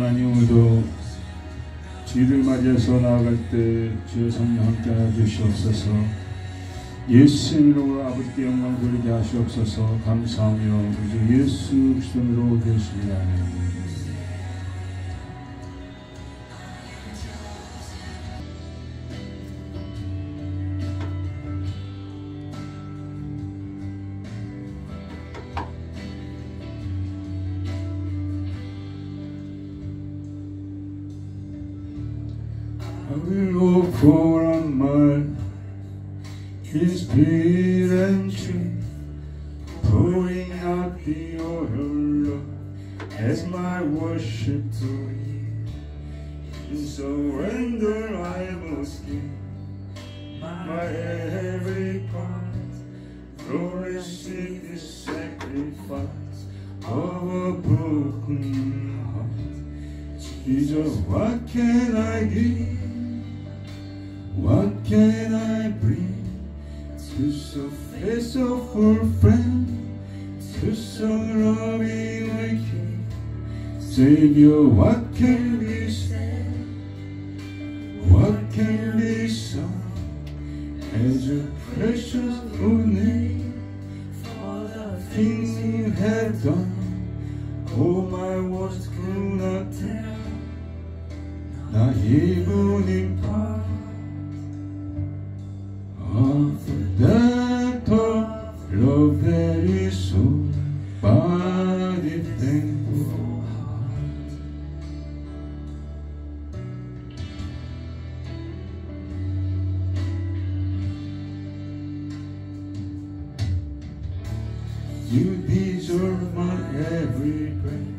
하나님도 주를 맞이해서 나아갈 때 주의 성령 함께하여 주시옵소서. 예수님으로 아버지께 영광 돌리게 하시옵소서. 감사하며 우리 주 예수 그리스도로 되었습니다. I will go for a mile in spirit and truth, pouring out the oil as my worship to you. In surrender I must give my every part, Lord, receive this sacrifice of a broken heart. Jesus, what can I give? What can I bring to so faithful friend, to so loving a King? Savior, what can be said? What can be sung as your precious good name for the things you have done? Oh, my words could not tell, not even in part. Of that of love that is so body thankful heart. You deserve my every breath,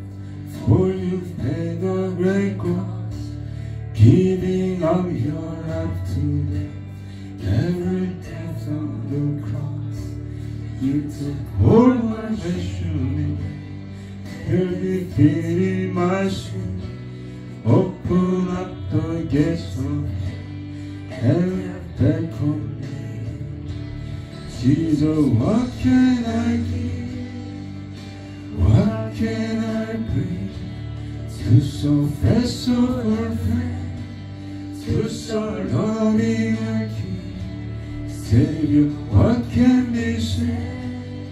for you paid a great cost, giving up your life today. Every death on the cross, you took all my shame, you defeated my sin, open up the gates of heaven, welcome me. Jesus, what can I give? What can I bring to so faithful friend, to so loving a King? Savior, what can be said?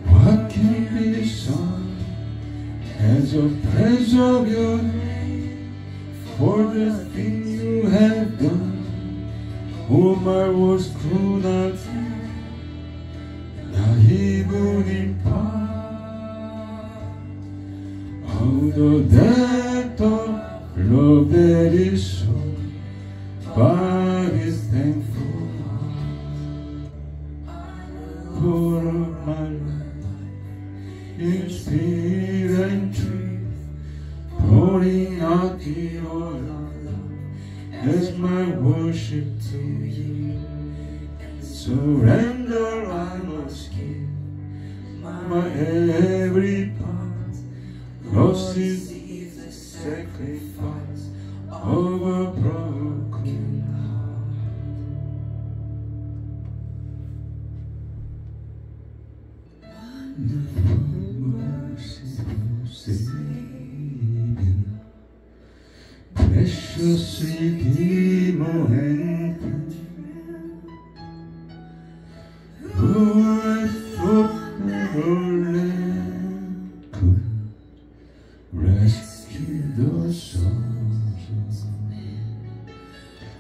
What can be sung as a praise of your name for the things you have done? Oh, my words could not tell, not even in part, of the depth of love that is so, but is thankful. For my life in spirit and truth, pouring out the oil as my worship to you. Surrender I must give my every part, lost is the sacrifice of a broken heart. Merciful Savior, precious Redeemer and Friend, who I thought never could rescue the souls of men.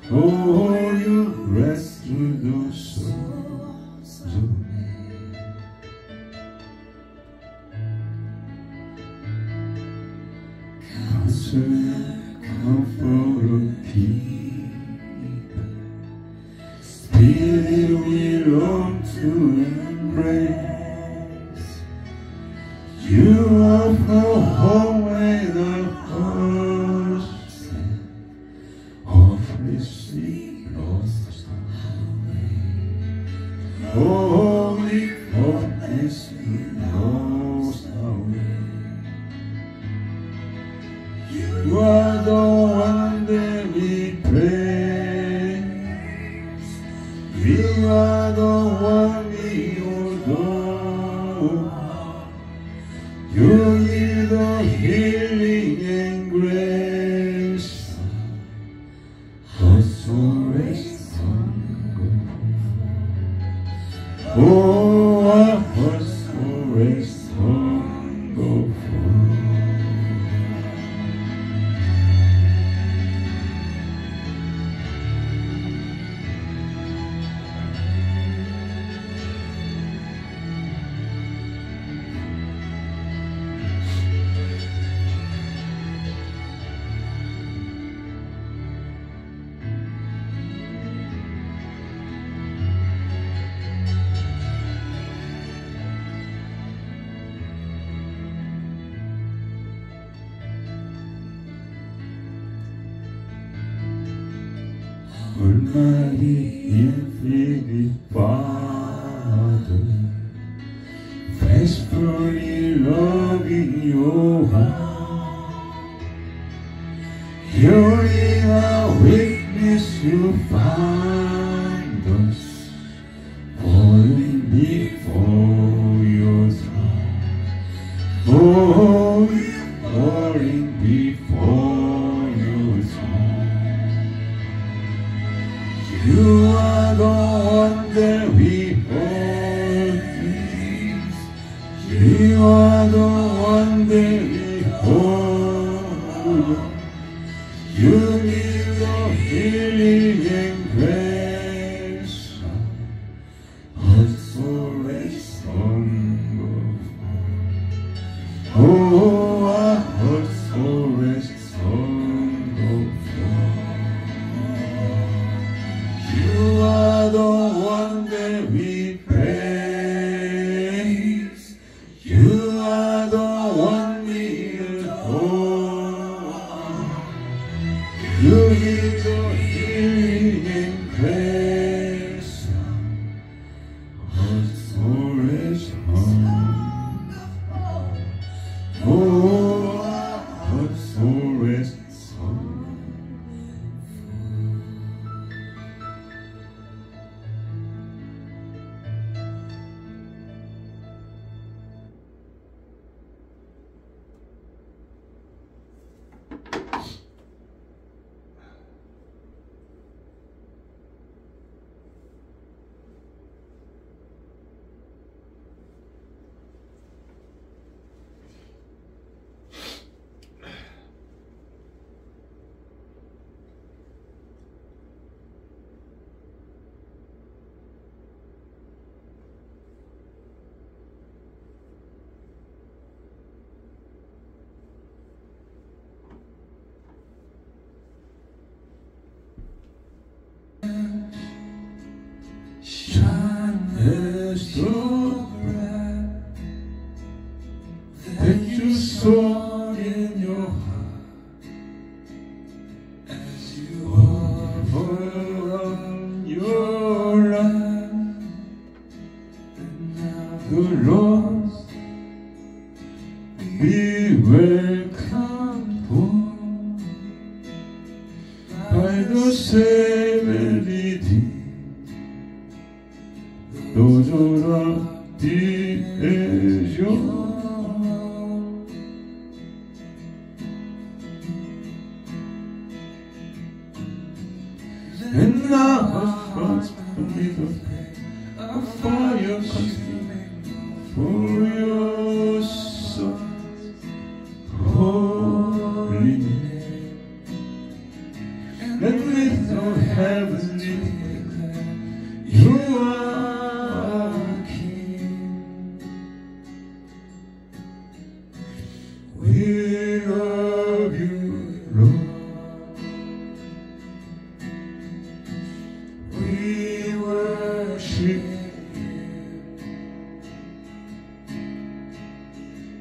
Oh, you rescued the souls of men. Comfort of keeper, Spirit we long to embrace. You offer home with a host of receipt lost away. Holy hopeless lost away. You are the one that we praise. You are the one we adore. You give the healing and grace, her soul rests on God. Oh, her soul rests on God. Almighty infinite Father, faithfully loving your heart, hearing our weakness you find us, falling before your throne. Oh, falling before your throne. You are the one that we hold things. You are the one that we hold. You give the healing and grace. Our soul rests on God. Oh, our soul rests on God. You are the one that we praise. You are the one we adore. You give the healing and grace. Our soul rests on. Oh, our soul rests on. Shine so bright that you saw in your heart as you offer on your life. And now the lost be welcomed home by the same leading. 너저라 뒤에죠. And now our hearts with a fire consuming for your Son's holy name. And with our heavenly you are King. We love you, Lord. We worship you.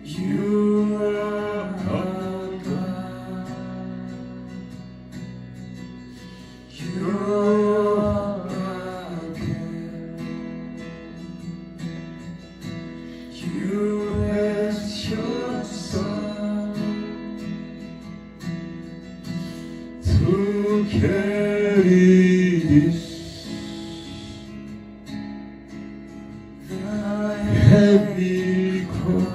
You are our God. You are our King. You bless your Son to carry this heavy cross.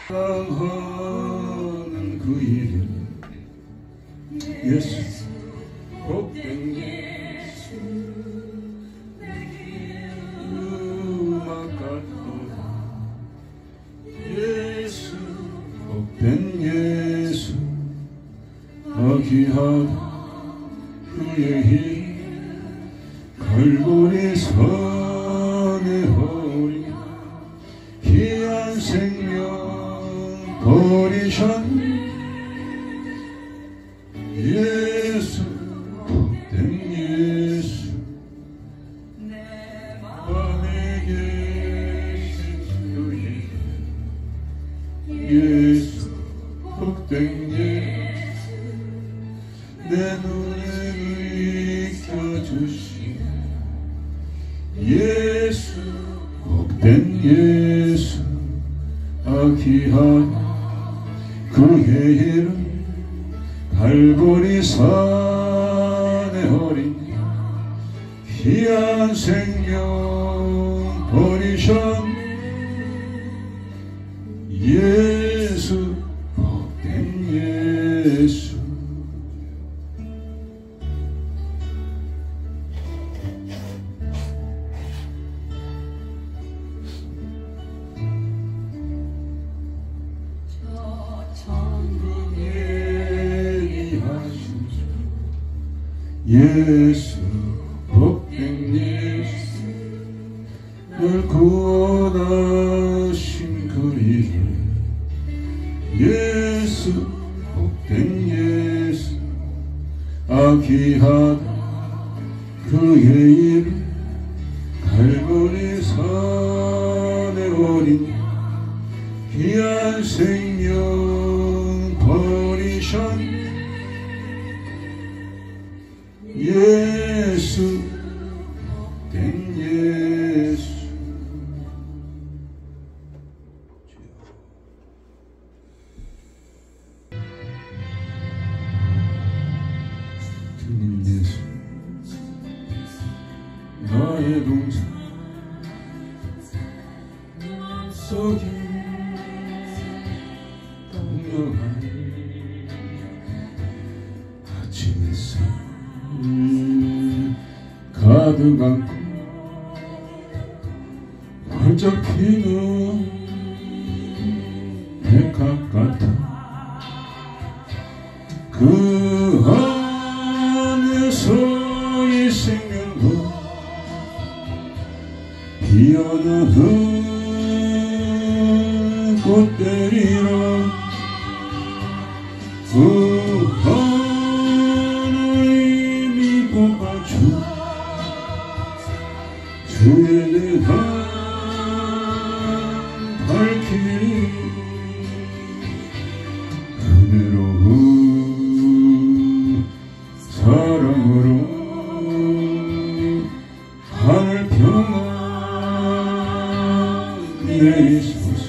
사랑하는 그 이름 예수 복된 예수 음악 같도다 예수 복된 예수 귀하다 그의 힘 갈보리 선의 허리 귀한 생명 버리셨네 예수 복된 예수 내 맘에 계신 그의 예수 복된 예수 내 눈에 비춰주신 예수 복된 예수 귀한 그의 이름 갈보리 산에 어린 귀한 생명 버리셨네 예수 복된 예수 예수 복된 예수 널 구원하신 그 이름 예수 복된 예수 귀하다 그의 이름 갈보리 산에 어린 귀한 생명 버리셨네 예수 복된 예수 주님 예수 나의 동산 속에 동역한 아침 햇살 가득 안고 활짝 피는 백합 같아 그 안에서 이 생명은 피어나는 꽃들이라 그 하나님이 뽑아준 주의 대한 발길이 은혜로운 사랑으로 하늘 평안 내리소서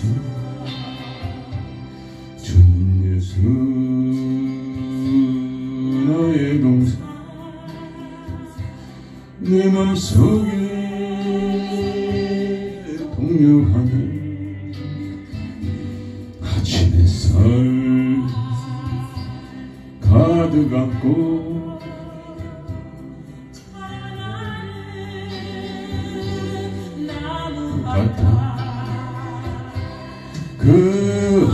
주님 예수 나의 동산 내 맘속에 동역하는 아침 햇살 가득 안고 같아 그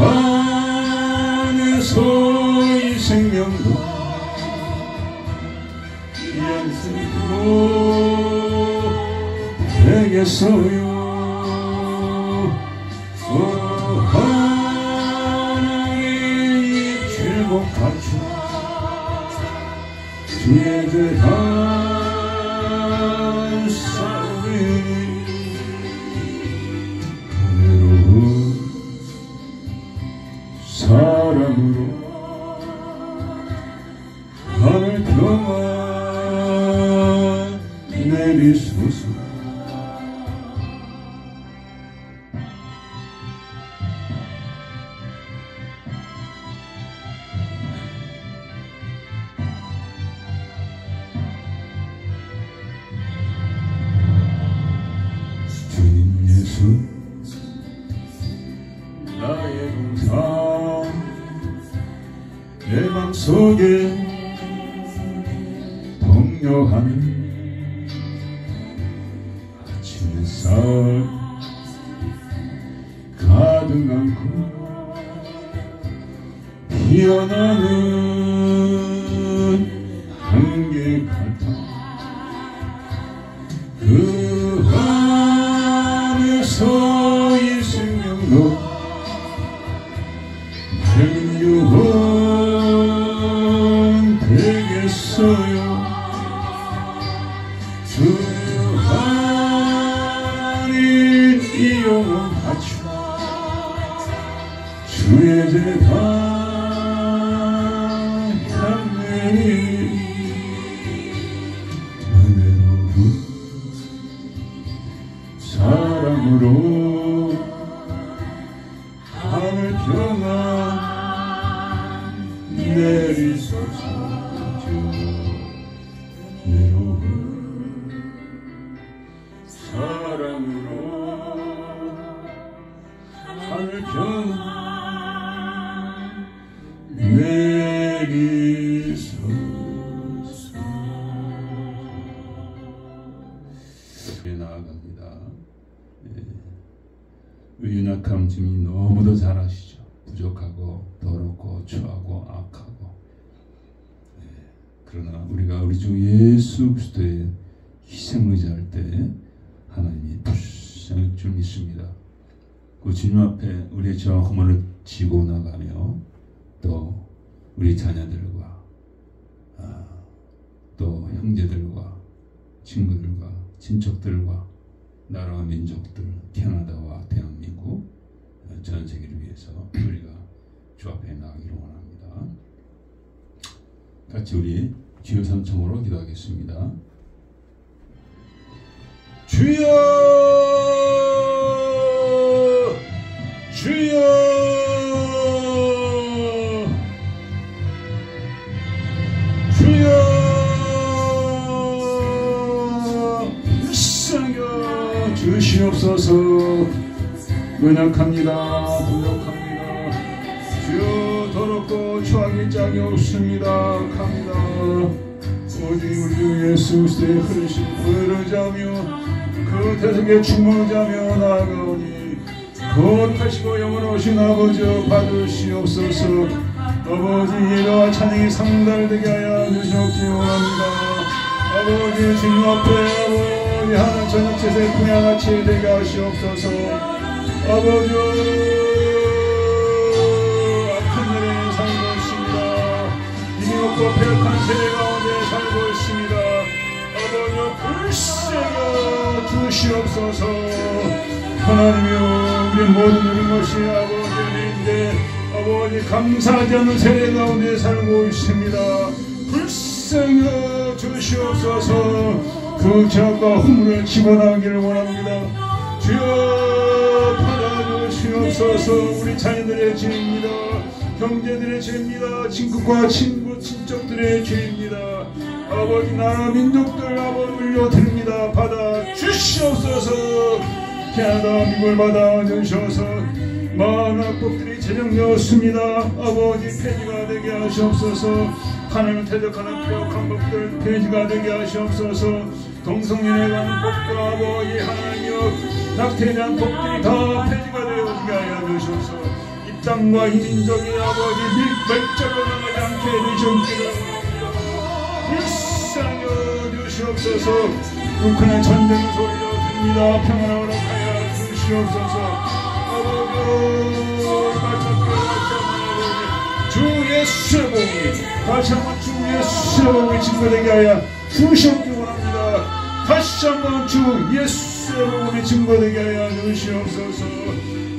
안에서 이 생명도 양생도 되겠어요 하나님 즐겁하죠 주에 대한 싸움이 은혜로운 사랑으로 하늘 평안 내리소서 햇살 가득 안고 피어나는 한계 같아 그 안에서 이 생명도 밝은 유언 되겠어요 그 안에 이 영혼 바쳐 주의 제단 향내리 은혜로운 사랑으로 하늘 평안 내리소서 은혜로운 사랑으로 하늘 평안 내리소서. 나아갑니다. 의인악함 주님 너무도 잘 아시죠. 부족하고 더럽고 추하고 악하고 그러나 우리가 우리 주 예수 그리스도의 희생 의지할 때 하나님이 불쌍히 줄 믿습니다. 그 주님 앞에 우리의 죄와 허물을 지고 나가며 또 우리 자녀들과 또 형제들과 친구들과 친척들과 나라와 민족들 캐나다와 대한민국 전 세계를 위해서 우리가 주 앞에 나가기를 원합니다. 같이 우리 주여 삼청으로 기도하겠습니다. 주여 주여 주여 불쌍여 주시옵소서. 연약합니다. 부족합니다. 주여 더럽고 추하기 짝이 없습니다. 갑니다. 오직 우리 주 예수 그리스도의 흐르신 보혈을 자며 그 대속에 충만자며 나아가오니 거룩하시고 영원하신 아버지 받으시옵소서. 아버지 예배와 찬양이 상달되게 하여 주시옵기 원합니다. 아버지 주님 앞에 아버지 하는 저녁 제세 풍양같이 되게 하시옵소서. 아버지 악한 일에 살고 있습니다. 이미 없고 폐역한 세대 가운데 살고 있습니다. 아버지 불쌍여 주시옵소서. 하나님이여 우리 모든 이런 것이 아버지 은혜인데 아버지 감사하지 않는 세대 가운데 살고 있습니다. 불쌍여 주시옵소서. 그 죄악과 허물을 집어나가기를 원합니다. 주여 받아주시옵소서. 우리 자녀들의 죄입니다. 형제들의 죄입니다. 친구과 친척들의 죄입니다. 아버지 나라 민족들 아버지 올려드립니다. 받아주시옵소서. 캐나다 미국을 받아주셔서 많은 악법들이 제정되었습니다. 아버지 폐지가 되게 하시옵소서. 하나님을 대적하는 폐역한 법들 폐지가 되게 하시옵소서. 동성연애에 관한 법과 아버지 하나님이여 낙태에 대한 법들이 다 폐지가 되어지게 하여 주셔서 이 땅과 이 민족이 아버지 멸절로 나가지 않게 해주시옵기를 불쌍여 주시옵소서. 우크라이나 전쟁 소리로 듭니다. 평안을 허락하여 주시옵소서. 주 예수의 복이 다시 한번 주 예수의 복이 증거되게 하여 주시옵기 원합니다. 다시 한번 주 예수의 복이 증거되게 하여 주시옵소서.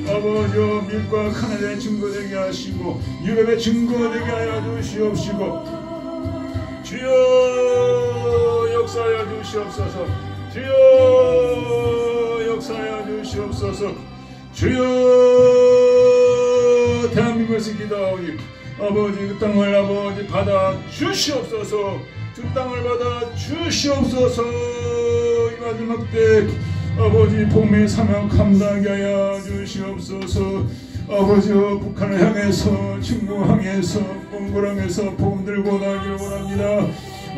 아버지 밀과 카나다에 증거되게 하시고 유럽에 증거되게 하여 주시옵시고 주여 역사하여 주시옵소서. 주여 역사하여 주시옵소서. 주여 대한민국에서 기도하오니 아버지 그 땅을 아버지 받아 주시옵소서. 그 땅을 받아 주시옵소서. 이 마지막 때 아버지 복음의 사명 감당하게 하여 주시옵소서. 아버지 북한을 향해서 중국 향해서 몽골 향해서 복음 들고 나기를 원합니다.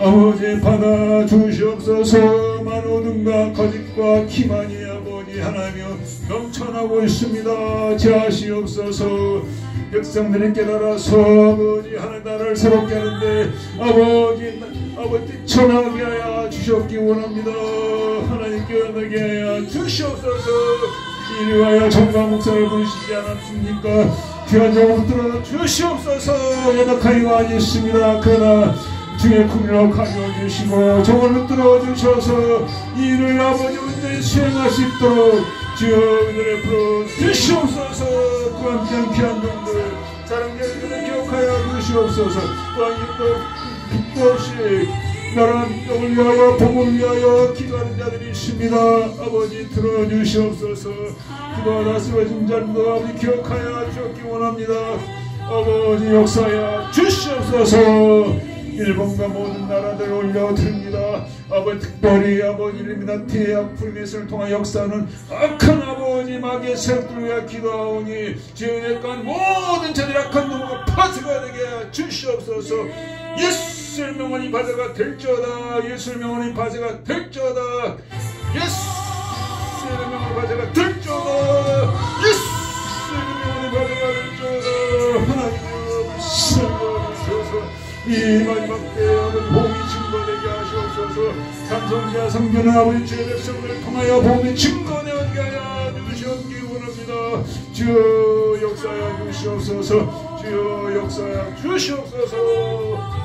아버지 받아 주시옵소서. 만오든가 거짓과 기만이 아버지 하나님이여 넘쳐나고 있습니다. 자시옵소서. 백성들이 깨달아서 아버지 하나님 나라를 새롭게 하는데 아버지 뛰쳐나게 하여 주셨기 원합니다. 하나님 깨어나게 하여 주시옵소서. 이리 와야 정강 목사를 부르시지 않았습니까? 귀한 영혼 들어 주시옵소서. 연약하여 많이 있습니다. 그러나 주의 긍휼로 가져주시고 정원을 들어주셔서 이를 아버지 온전히 수행할 수 있도록 주여 은혜를 부어 주시옵소서. 그와 함께한 귀한 종들 사랑자들을 기억하여 주시옵소서. 또한 기도 없이 나라 민족을 위하여 복음을 위하여 기도하는 자들이 있습니다. 아버지 들어주시옵소서. 기도하다 쓰러진 자들도 아버지 기억하여 주옵기 원합니다. 아버지 역사하여 주시옵소서. 일본과 모든 나라들 올려드립니다. 아버지 특별히 아버지 일미나티 아프리메스를 통한 역사는 악한 아버지 마귀의 세력들을 위하여 기도하오니 주의 간 모든 저들 악한 놈과 파수가 되게 주시옵소서. 예수의 명언이 바다가 될지어다. 예수의 명언이 바다가 될지어다. 예수의 명언이 바다가 될지어다. 예수의 명언이 바다가 될지어다. 하나님의 살려주셔서 이 마지막 때에 아버지 복이 증거되게 하시옵소서. 삼성자 성전의 아버지 주의 백성을 통하여 복이 증거되게 하여 주시옵기 원합니다. 주여 역사하여 주시옵소서. 주여 역사하여 주시옵소서.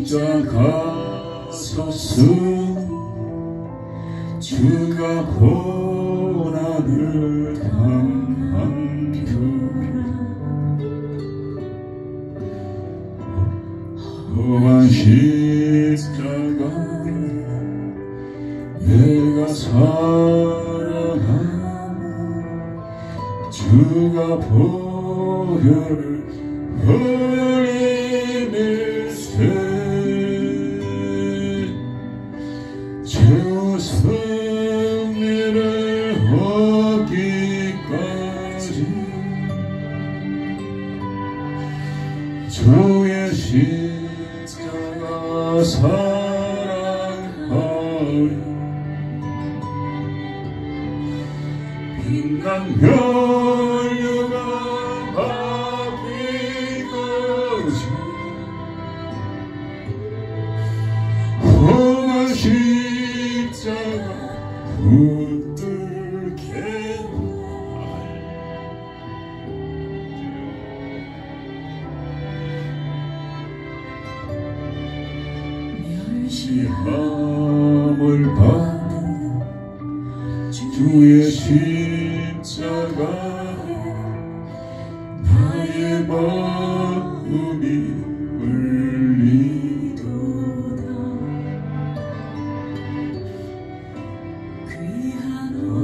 십자가 섰음 주가 고난을 당한 험한 십자가 내가 사랑하는 주가 보혈을 흘리밀세 주 승리를 얻기까지 주의 십자가 사랑하리 빛난 멸류관 받기까지 험한 십자가 붙들게 멸시함을 받는 주의 십자가 나의 마음이 울리도다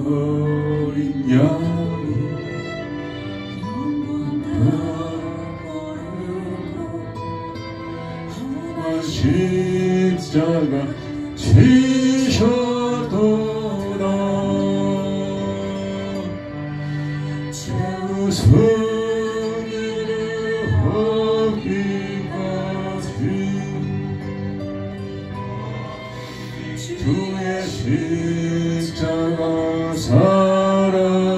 어린 양이 험한 십자가 지셨도다 주 승리를 얻기까지 주의 십자가 사랑하리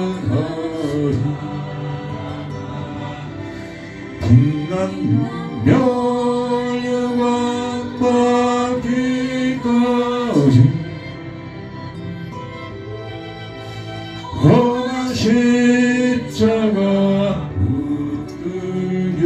빛난 멸류관 받기까지 험한 십자가 붙들게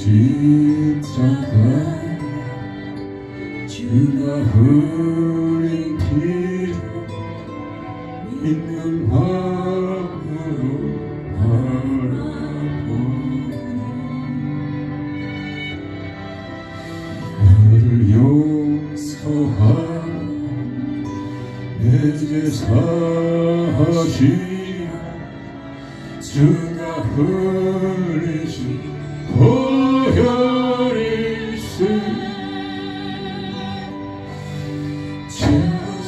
십자가 주가 흘린 피로 있는 마음으로 바라보니 나를 용서하고 내 죄 사하시 주가 흘리신 보혈이 있으니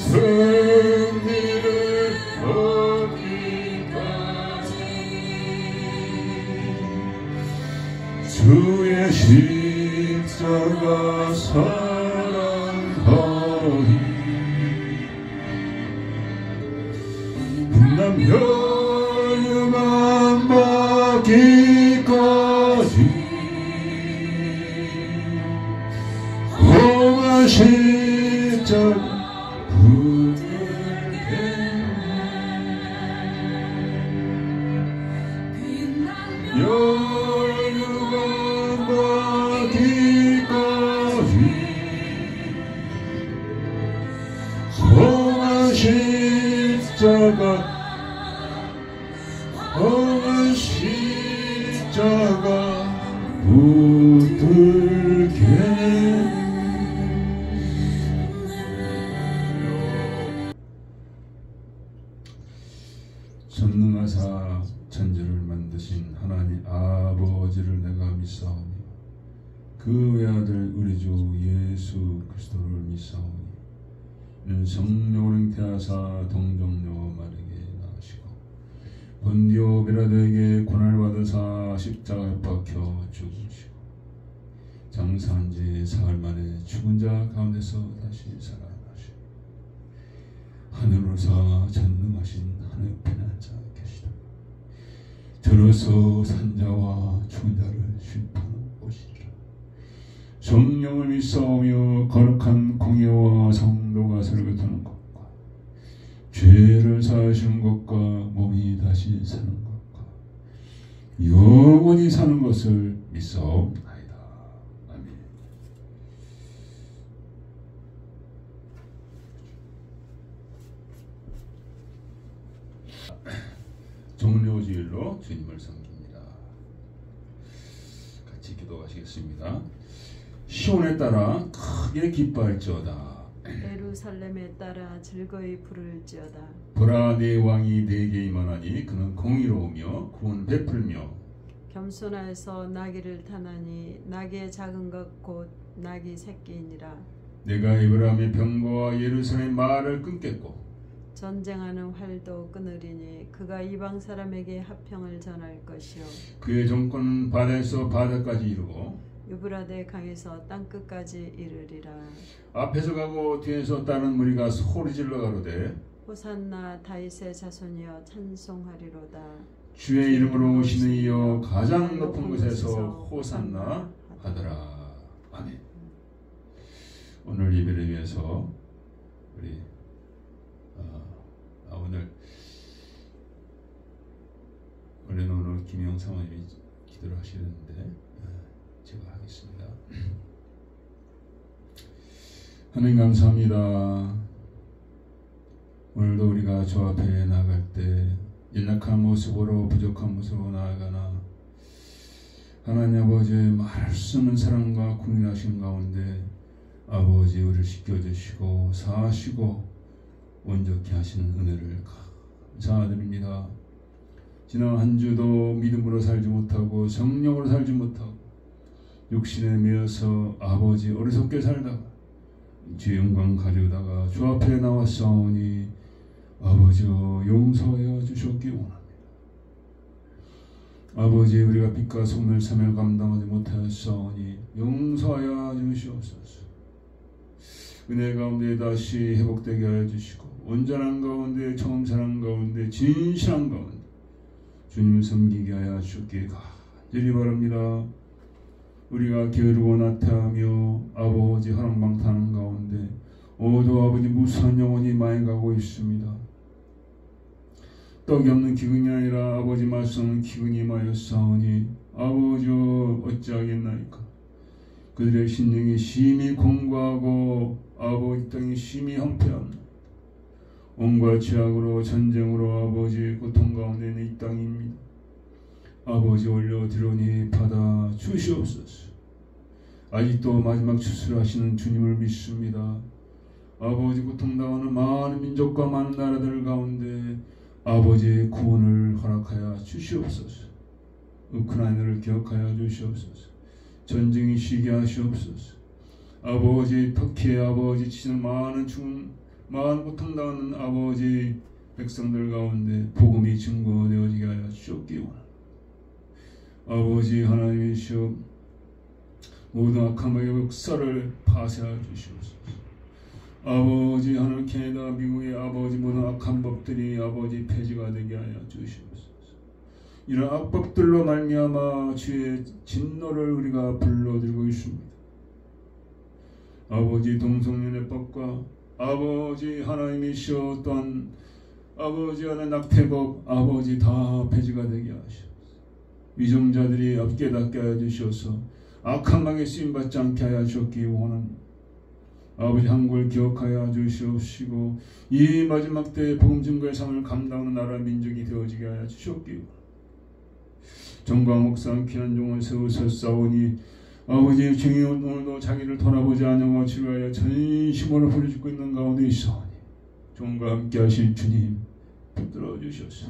승리를 얻기까지 주의 십자가 사랑하리 남녀유만 받기까지 험한 십자가 붙들게 여유만 받기까지 험한 십자가 험한 십자가 붙들게 전능하사 천지를 만드신 하나님 아버지를 내가 믿사오니 그 외아들 우리 주 예수 그리스도를 믿사오니 이는 성령으로 잉태하사 동정녀 마리아에게 낳으시고 본디오 빌라도에게 고난을 받으사 십자가에 박혀 죽으시고 장사한 지 사흘 만에 죽은 자 가운데서 다시 살아나시고 하늘로서 전능하신 하늘 편한 자 계시다. 저로서 산자와 죽은 자를 심판하는 곳이라. 성령을 믿사오며 거룩한 공예와 성도가 설교하는 것과 죄를 사하시는 것과 몸이 다시 사는 것과 영원히 사는 것을 믿사옵나이다. 아멘. 종료주일로 주님을 섬깁니다. 같이 기도하시겠습니다. 시온에 따라 크게 기뻐할지어다. 예루살렘에 따라 즐거이 부를지어다. 보라 내 왕이 내게 임하나니 그는 공의로우며 구원 베풀며 겸손하여서 나귀를 타나니 나귀의 작은 것 곧 나귀 새끼이니라. 내가 에브라임의 병거와 예루살렘의 말을 끊겠고 전쟁하는 활도 끊으리니 그가 이방 사람에게 화평을 전할 것이요 그의 정권은 바다에서 바다까지 이르고 유브라데 강에서 땅끝까지 이르리라. 앞에서 가고 뒤에서 따르는 무리가 소리질러 가로되 호산나 다윗의 자손이여 찬송하리로다. 주의 이름으로 오시는 이여 가장 높은 곳에서 호산나 하더라. 아멘. 오늘 예배를 위해서 우리 원래는 오늘 김영 사모님이 기도를 하시는데 제가 하겠습니다. 하나님 감사합니다. 오늘도 우리가 주 앞에 나아갈 때 연약한 모습으로 부족한 모습으로 나아가나 하나님 아버지의 말할 수 없는 사랑과 국민하신 가운데 아버지 우리를 지켜주시고 사하시고 온전케 하시는 은혜를 감사드립니다. 지난 한 주도 믿음으로 살지 못하고 성령으로 살지 못하고 육신에 매여서 아버지 어리석게 살다가 주의 영광 가져다가 주 앞에 나왔사오니 아버지여 용서하여 주셨기 원합니다. 아버지 우리가 빛과 소금을 사명을 감당하지 못하였사오니 용서하여 주시옵소서. 은혜 가운데 다시 회복되게 하여 주시고 온전한 가운데 청음찬한 가운데 진실한 가운데 주님을 섬기게 하여 주시기 간절히 바랍니다. 우리가 게으르고 나태하며 아버지 허랑방탕한 가운데 오도 아버지 무수한 영혼이 많이 가고 있습니다. 떡이 없는 기근이 아니라 아버지 말씀은 기근이 임하였사오니 아버지여 어찌하겠나이까. 그들의 심령이 심히 공고하고 아버지 땅이 심히 황폐합니다. 온갖 죄악으로 전쟁으로 아버지 고통 가운데 있는 이 땅입니다. 아버지 올려드리니 받아 주시옵소서. 아직도 마지막 추수하시는 주님을 믿습니다. 아버지 고통당하는 많은 민족과 많은 나라들 가운데 아버지의 구원을 허락하여 주시옵소서. 우크라이나를 기억하여 주시옵소서. 전쟁이 쉬게 하시옵소서. 아버지 터키의 아버지 치는 많은 고통당하는 아버지 백성들 가운데 복음이 증거되어지게 하여 주옵기 원합니다. 아버지 하나님이시여 모든 악함의 역사를 파쇄하여 주시옵소서. 아버지 하나님 캐나다 미국의 아버지 모든 악한 법들이 아버지 폐지가 되게 하여 주시옵소서. 이런 악법들로 말미암아 주의 진노를 우리가 불러들고 있습니다. 아버지 동성연애법과 아버지 하나님이시여 또한 아버지 하나님 낙태법 아버지 다 폐지가 되게 하시옵소서. 위정자들이 깨닫게 하여 주셔서 악한 방에 쓰임받지 않게 하여 주셨기 원합니다. 아버지 한국을 기억하여 주시옵시고 이 마지막 때 복음 증거의 삶을 감당하는 나라 민족이 되어지게 하여 주셨기 원합니다. 정광 목사 귀한 종을 세우셨사오니 아버지 증인 오늘도 자기를 돌아보지 않으며 치료하여 전심으로 부르짖고 있는 가운데 있사오니 종과 함께 하신 주님 붙들어 주셨소.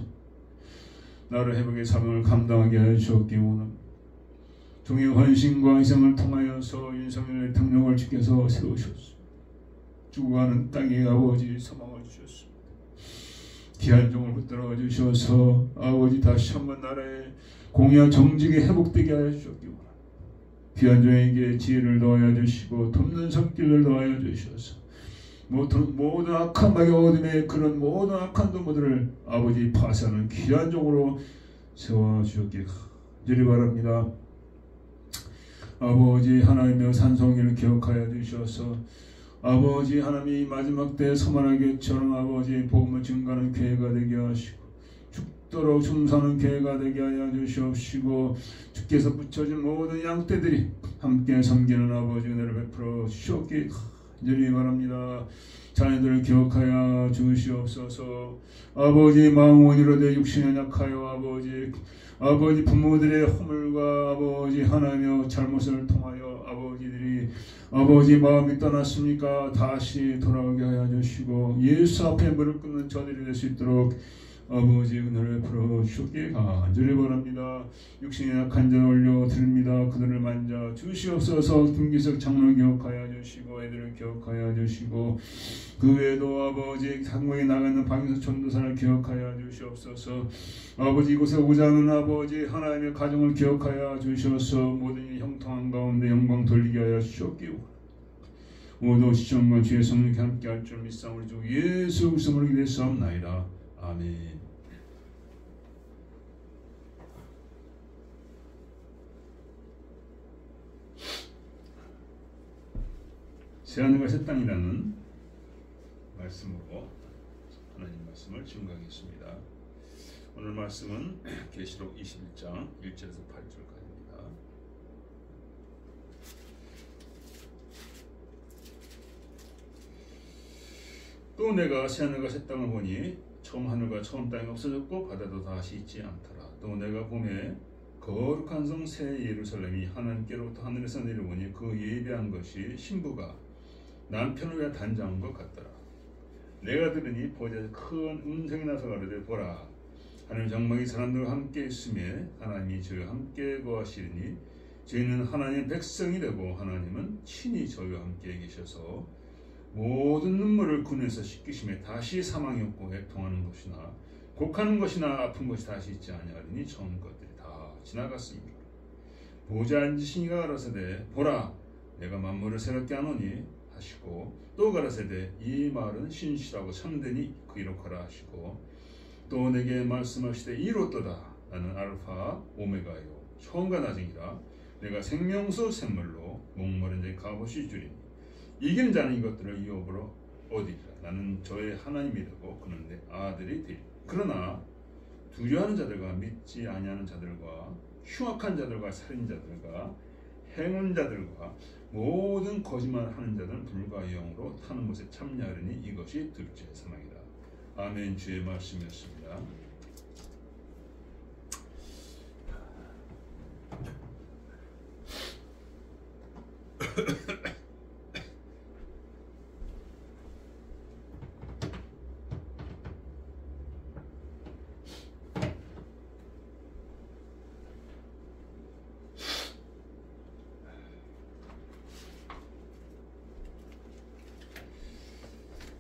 나라 회복의 사명을 감당하게 하여 주셨기 원합니다. 종의 헌신과 희생을 통하여서 윤석열 대통령을 주께서 세우셨소. 죽어가는 땅에 아버지 소망을 주셨습니다. 귀한 종을 붙들어 주셔서 아버지 다시 한번 나라의 공의와 정직이 회복되게 하여 주셨기 원합니다. 귀한 종에게 지혜를 더하여 주시고 돕는 손길을 더하여 주셔서 모든 악한 마귀 어둠의 그런 모든 악한 도모들을 아버지 파쇄하는 귀한 종으로 세워주셨기 간절히 바랍니다. 아버지 하나님의 산성기를 기억하여 주셔서 아버지 하나님이 마지막 때 서만하게처럼 아버지 복음을 증거하는 교회가 되게 하시고 죽도록 충성하는 교회가 되게 하여 주시옵시고 주께서 붙여진 모든 양떼들이 함께 섬기는 아버지 은혜를 베풀어 주시옵기 간절히 바랍니다. 자녀들을 기억하여 주시옵소서. 아버지 마음 원이로 내 육신에 약하여 아버지 부모들의 허물과 아버지 하나님의 잘못을 통하여 아버지들이 아버지 마음이 떠났습니까? 다시 돌아오게 하여 주시고 예수 앞에 무릎 꿇는 저들이 될 수 있도록 아버지 은혜를 풀어주시기 간절히 바랍니다. 육신의 약한 자 올려드립니다. 그들을 만져 주시옵소서. 김기석 장로 기억하여 주시고 애들을 기억하여 주시고 그 외에도 아버지 한국에 나가는 박인석 전도사를 기억하여 주시옵소서. 아버지 이곳에 오자는 아버지 하나님의 가정을 기억하여 주셔서 모든 형통한 가운데 영광 돌리게 하여 주시옵기로 모두 시청과 주의 성령께 함께 할 줄 믿사오니 주 예수 그리스도로 기도했사옵나이다. 아멘. 새하늘과 새 땅이라는 말씀으로 하나님 말씀을 증거하겠습니다. 오늘 말씀은 계시록 21장 1절에서 8절까지입니다. 또 내가 새하늘과 새 땅을 보니 처음 하늘과 처음 땅이 없어졌고 바다도 다시 있지 않더라. 또 내가 봄에 거룩한 성 새 예루살렘이 하나님께로부터 하늘에서 내려오니 그 예배한 것이 신부가 남편을 위하여 단장한 것 같더라. 내가 들으니 보좌에서 큰 음성이 나서 가로되 보라 하늘 장막이 사람들과 함께 있으며 하나님이 저희와 함께 거하시리니 저희는 하나님의 백성이 되고 하나님은 친히 저희와 함께 계셔서 모든 눈물을 그 눈에서 씻기심에 다시 사망이 없고 애통하는 것이나 곡하는 것이나 아픈 것이 다시 있지 아니하리니 처음 것들이 다 지나갔습니다. 보좌 앉으신 이가 가라사대 보라 내가 만물을 새롭게 하노니 하시고 또 가라사대 이 말은 신실하고 참되니 그 이룩하라 하시고 또 내게 말씀하시되 이로도다 나는 알파 오메가요 처음과 나중이라 내가 생명수 샘물로 목마른 자의 값없이 주리니 이기는 자는 이것들을 이업으로 얻으리라. 나는 저의 하나님이 되고 그는 내 아들이 되리라. 그러나 두려워하는 자들과 믿지 아니하는 자들과 흉악한 자들과 살인자들과 행운자들과 모든 거짓말하는 자들은 불과 영으로 타는 것에 참여하리니 이것이 둘째 사망이다. 아멘. 주의 말씀이었습니다.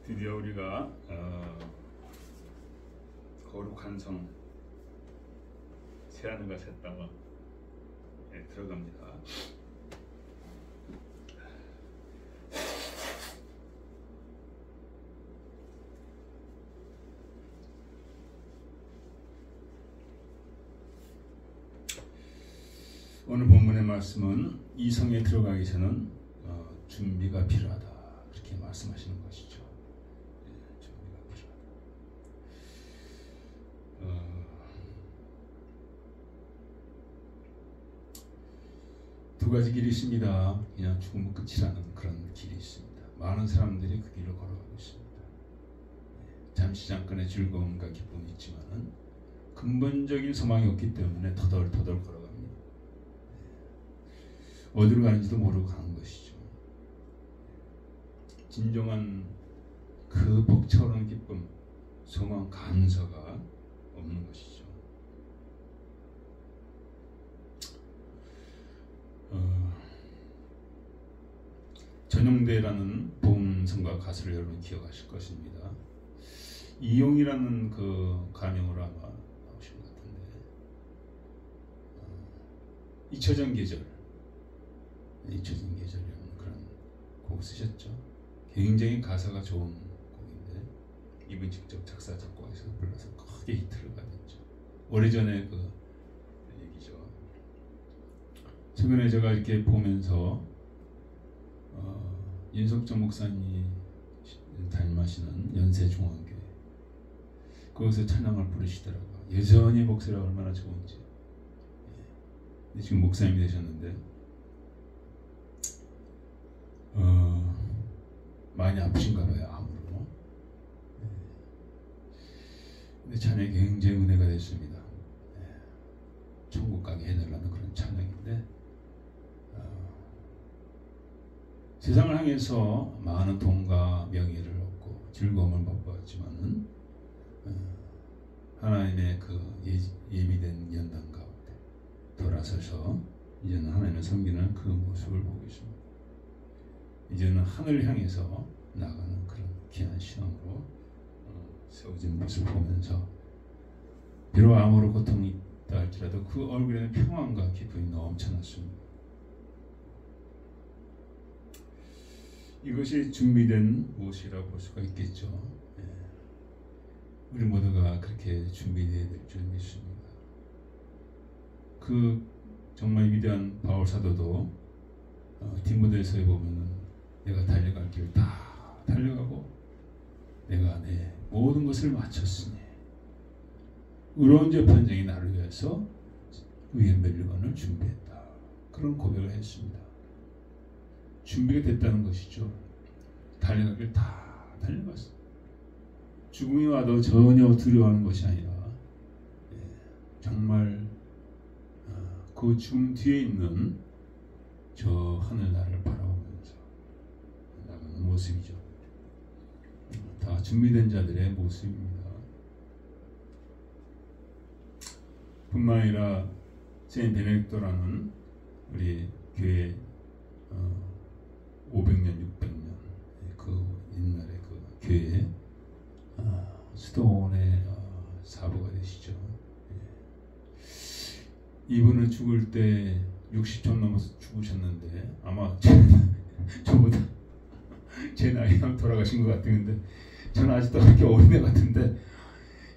드디어 우리가 거룩한 성 새하늘과 새 땅에 들어갑니다. 오늘 본문의 말씀은 이 성에 들어가기 전은 준비가 필요하다, 그렇게 말씀하시는 것이죠. 준비가 필요하다. 두 가지 길이 있습니다. 그냥 죽으면 끝이라는 그런 길이 있습니다. 많은 사람들이 그 길을 걸어가고 있습니다. 잠시 잠깐의 즐거움과 기쁨이 있지만은 근본적인 소망이 없기 때문에 터덜터덜 걸어갑니다. 어디로 가는지도 모르고 가는 것이죠. 진정한 그 벅차오르는 기쁨, 소망, 감사가 없는 것이죠. 전용대라는 보험성가 가수를 여러분 기억하실 것입니다. 이용이라는 그 가명으로 아마 나오신 것 같은데, 잊혀진 계절이라는 그런 곡을 쓰셨죠. 굉장히 가사가 좋은 곡인데 이분 직접 작사 작곡해서 불러서 크게 히트가 됐죠. 오래전에 그 얘기죠. 최근에 제가 이렇게 보면서 윤석정 목사님이 담임하시는 연세중앙교회 거기서 찬양을 부르시더라고요. 여전히 목소리가 얼마나 좋은지. 지금 목사님이 되셨는데 많이 아프신가 봐요, 암으로. 근데 찬양이 굉장히 은혜가 됐습니다. 천국 가게 해달라는 그런 찬양인데, 세상을 향해서 많은 돈과 명예를 얻고 즐거움을 맛보았지만은 하나님의 그 예비된 연단 가운데 돌아서서 이제는 하나님을 섬기는 그 모습을 보고 있습니다. 이제는 하늘을 향해서 나가는 그런 귀한 신앙으로 세워진 모습을 보면서 비록 암으로 고통이 있다 할지라도 그 얼굴에는 평안과 기쁨이 넘쳐났습니다. 이것이 준비된 무엇이라고 볼 수가 있겠죠. 우리 모두가 그렇게 준비되어야 될 줄 믿습니다. 그 정말 위대한 바울 사도도 디모데서에 보면은 내가 달려갈 길 다 달려가고 내가 내 모든 것을 마쳤으니 의로운 재판장이 나를 위해서 의의 멸류관을 준비했다. 그런 고백을 했습니다. 준비가 됐다는 것이죠. 달려갈 길 다 달려갔어. 죽음이 와도 전혀 두려워하는 것이 아니라 정말 그 죽음 뒤에 있는 저 하늘나라를 바라보면서 나가는 모습이죠. 다 준비된 자들의 모습입니다. 뿐만 아니라 세인 베네딕토라는 우리 교회 500년, 600년 그 옛날에 그 교회 수도원의 사부가 되시죠. 이분은 죽을 때 60점 넘어서 죽으셨는데 아마 저보다 제 나이랑 돌아가신 것 같은데 저는 아직도 그렇게 어린애 같은데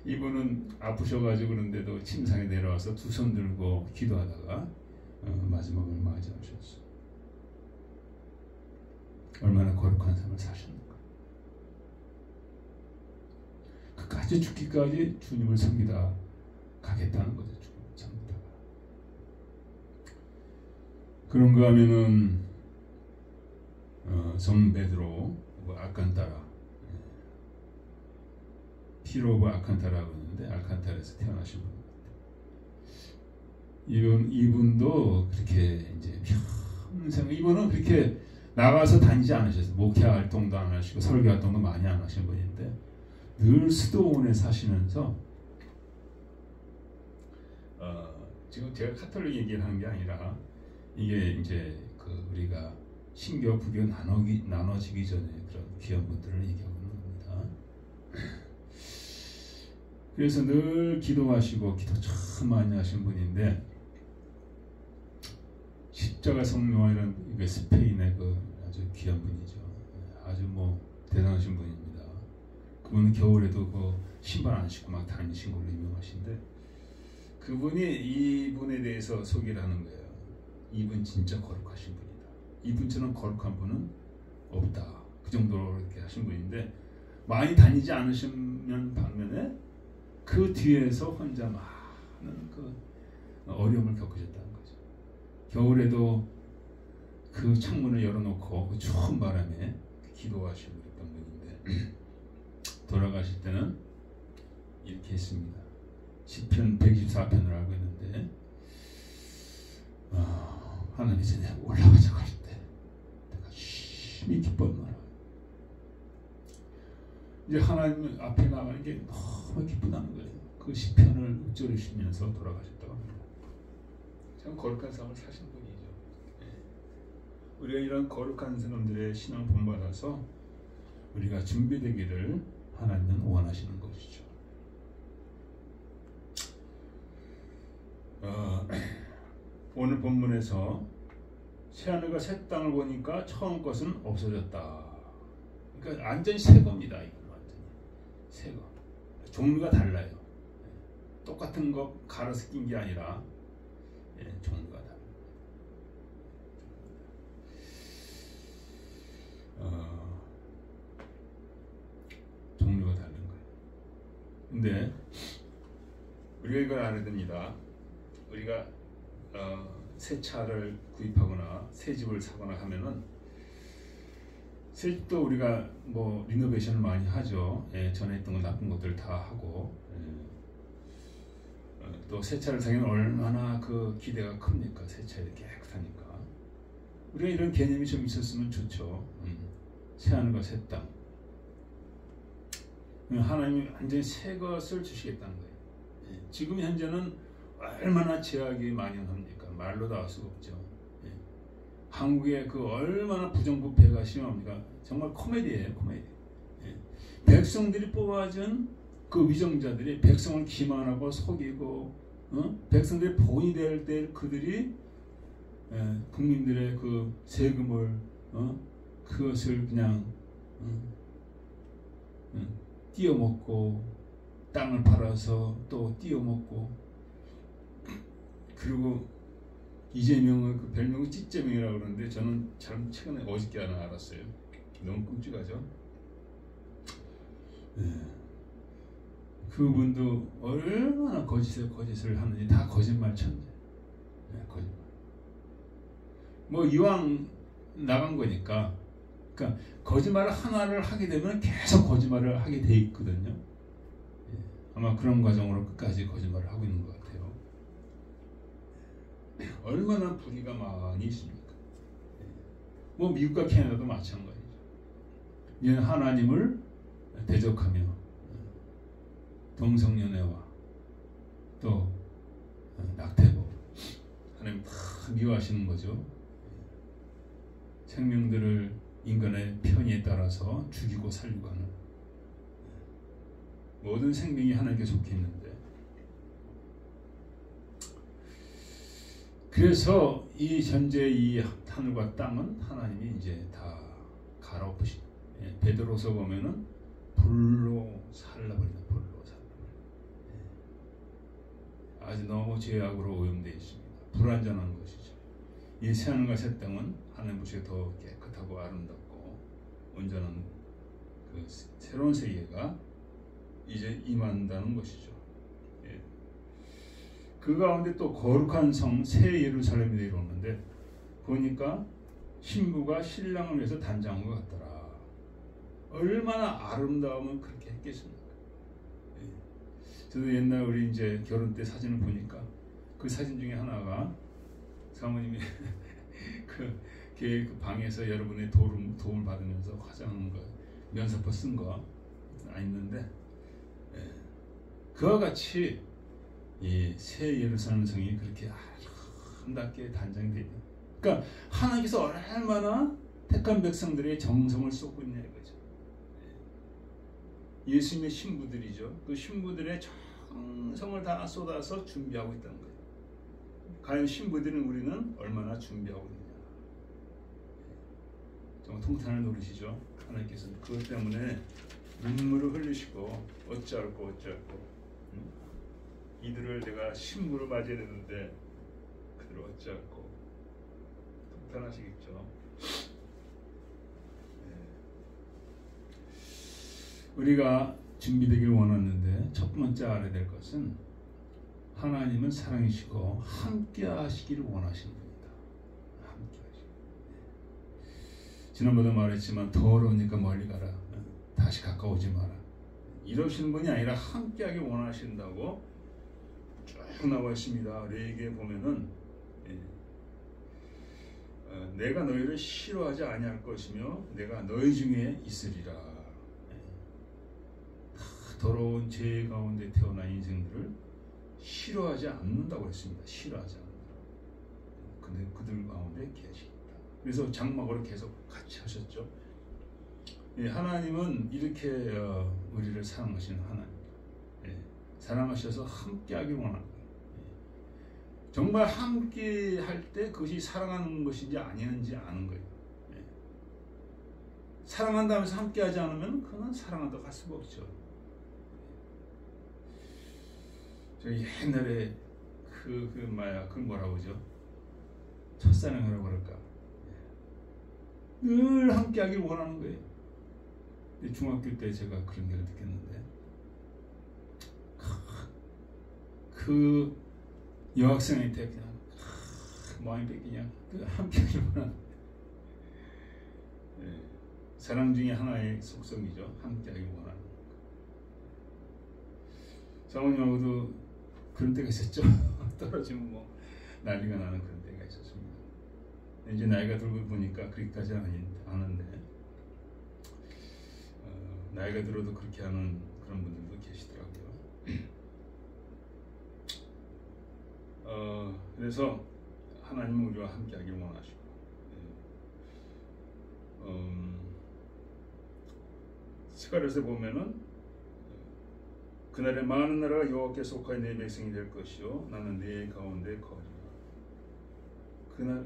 이분은 아프셔가지고 그런데도 침상에 내려와서 두 손 들고 기도하다가 마지막을 맞이하셨어요. 얼마나 거룩한 삶을 사셨는가. 끝까지 죽기까지 주님을 섬기다 가겠다는 거죠. 전부 다. 그런가 하면은 성 베드로 알칸타라, 피로 오브 알칸타라고 있는데 알칸타라에서 태어나신 분. 이분도 그렇게 이제 평생, 이분은 그렇게 나가서 다니지 않으셨어요. 목회 활동도 안 하시고 설교 활동도 많이 안 하신 분인데 늘 수도원에 사시면서 지금 제가 카톨릭 얘기를 하는 게 아니라 이게 이제 그 우리가 신교 부교 나눠지기 전에 그런 귀한 분들을 얘기하고 있는 겁니다. 그래서 늘 기도하시고 기도 참 많이 하신 분인데 십자가 성령이라는 이게 스페인의 그 아주 귀한 분이죠. 아주 뭐 대단하신 분입니다. 그분은 겨울에도 그 신발 안 신고 막 다니신 걸로 유명하신데 그분이 이분에 대해서 소개를 하는 거예요. 이분 진짜 거룩하신 분이다. 이분처럼 거룩한 분은 없다. 그 정도로 이렇게 하신 분인데 많이 다니지 않으시면 반면에 그 뒤에서 혼자 많은 그 어려움을 겪으셨다는 거죠. 겨울에도 그 창문을 열어놓고 그 추운 바람에 기도하시고 그랬던 분인데 돌아가실 때는 이렇게 했습니다. 시편 124편을 알고 있는데 하나님 이제 내가 올라가자 할 때 내가 심히 기뻤노라. 이제 하나님 앞에 나가는 게 너무 기쁘다는 거예요. 그 시편을 읊조리시면서 돌아가셨다고 합니다. 참 거룩한 삶을 사신 분이죠. 우리가 이런 거룩한 사람들의 신앙 본받아서 우리가 준비되기를 하나님은 원하시는 것이죠. 오늘 본문에서 새하늘과 새 땅을 보니까 처음 것은 없어졌다. 그러니까 완전히 새 겁니다. 이건 완전히 새 거. 종류가 달라요. 똑같은 거 갈아서 낀 게 아니라 종류가 달라요. 종류가 다른 거예요. 근데 우리가 이걸 알아야 됩니다. 우리가 새 차를 구입하거나 새 집을 사거나 하면은 새 집도 우리가 뭐 리노베이션을 많이 하죠. 전에 있던 거 나쁜 것들 다 하고 또 새 차를 사기는 얼마나 그 기대가 큽니까? 새 차에 깨끗하니까. 우리가 이런 개념이 좀 있었으면 좋죠. 새 하늘과 새 땅. 하나님이 완전히 새 것을 주시겠다는 거예요. 지금 현재는 얼마나 제약이 만연합니까? 말로 다 할 수가 없죠. 한국에 그 얼마나 부정부패가 심합니까? 정말 코미디예요, 코미디. 백성들이 뽑아준 그 위정자들이 백성을 기만하고 속이고, 백성들의 본이 될 때 그들이 국민들의 그 세금을 그것을 그냥 띄어먹고 땅을 팔아서 또 띄어먹고, 그리고 이재명은 그 별명이 찌재명이라고 그러는데 저는 참 최근에 어저께 하나 알았어요. 너무 끔찍하죠. 그분도 얼마나 거짓을 하는지 다 거짓말 천재. 거짓말. 뭐 이왕 나간 거니까, 그러니까 거짓말을 하나를 하게 되면 계속 거짓말을 하게 돼 있거든요. 아마 그런 과정으로 끝까지 거짓말을 하고 있는 것 같아요. 얼마나 불의가 많이 있습니까? 뭐 미국과 캐나다도 마찬가지죠. 이는 하나님을 대적하며 동성연애와 또 낙태법, 하나님 다 미워하시는 거죠. 생명들을 인간의 편의에 따라서 죽이고 살리고 하는, 모든 생명이 하나님께 속해 있는데, 그래서 이 현재 이 하늘과 땅은 하나님이 이제 다 갈아엎으신, 베드로서 보면은 불로 살라버린다. 불로 살라버린다. 아주 너무 죄악으로 오염되어 있습니다. 불완전한 것이죠. 이 새하늘과 새 땅은 하나님 보시기에 더 깨끗하고 아름답고 온전한 그 새로운 세계가 이제 임한다는 것이죠. 그 가운데 또 거룩한 성 새 예루살렘이 내려오는데 보니까 신부가 신랑을 위해서 단장한 것 같더라. 얼마나 아름다우면 그렇게 했겠습니까? 저도 옛날 우리 이제 결혼 때 사진을 보니까 그 사진 중에 하나가 사모님이 그 방에서 여러분의 도움을 받으면서 화장한 거, 면사포 쓴 거 있는데, 그와 같이 이 새 예루살렘 성이 그렇게 아름답게 단장되어 있는. 그러니까 하나님께서 얼마나 택한 백성들의 정성을 쏟고 있냐 이거죠. 예수님의 신부들이죠. 그 신부들의 정성을 다 쏟아서 준비하고 있다는 거예요. 과연 신부들은 우리는 얼마나 준비하고 있느냐. 정말 통탄을 노리시죠. 하나님께서는 그것 때문에 눈물을 흘리시고 어찌할꼬 이들을 내가 신부로 맞이했는데 그들을 어찌할꼬 통탄하시겠죠. 우리가 준비되길 원하는데 첫 번째 알아야 될 것은 하나님은 사랑이시고 함께 하시기를 원하시는 분이다. 함께 하시기. 지난번에 말했지만 더러우니까 멀리 가라. 다시 가까우지 마라. 이러시는 분이 아니라 함께 하기 원하신다고 쭉 나와 있습니다. 레위기에 보면은 내가 너희를 싫어하지 아니할 것이며 내가 너희 중에 있으리라. 더러운 죄 가운데 태어난 인생들을 싫어하지 않는다고 했습니다. 싫어하지 않는다. 근데 그들 가운데 계시겠다. 그래서 장막으로 계속 같이 하셨죠. 하나님은 이렇게 우리를 사랑하시는 하나님입니다. 사랑하셔서 함께하길 원하는 거예요. 정말 함께할 때 그것이 사랑하는 것인지 아니는지 아는 거예요. 사랑한다면서 함께하지 않으면 그건 사랑한다고 할 수가 없죠. 저희 옛날에 그걸 뭐라고 그러죠? 첫사랑이라고 그럴까? 늘 함께하길 원하는 거예요. 중학교 때 제가 그런 걸 느꼈는데 그 여학생한테 그냥 마음이 그냥 함께하길 원하는 거예요. 사랑 중에 하나의 속성이죠. 함께하길 원하는 거. 사모님하고도 그런 때가 있었죠. 떨어지면 뭐 난리가 나는 그런 때가 있었습니다. 이제 나이가 들고 보니까 그렇게까지 않은데 나이가 들어도 그렇게 하는 그런 분들도 계시더라고요. 그래서 하나님은 우리와 함께하길 원하시고 스가랴서에 보면은 그날에 많은 나라가 여호와께 속하여 내 백성이 될 것이요 나는 내 가운데 거하리라.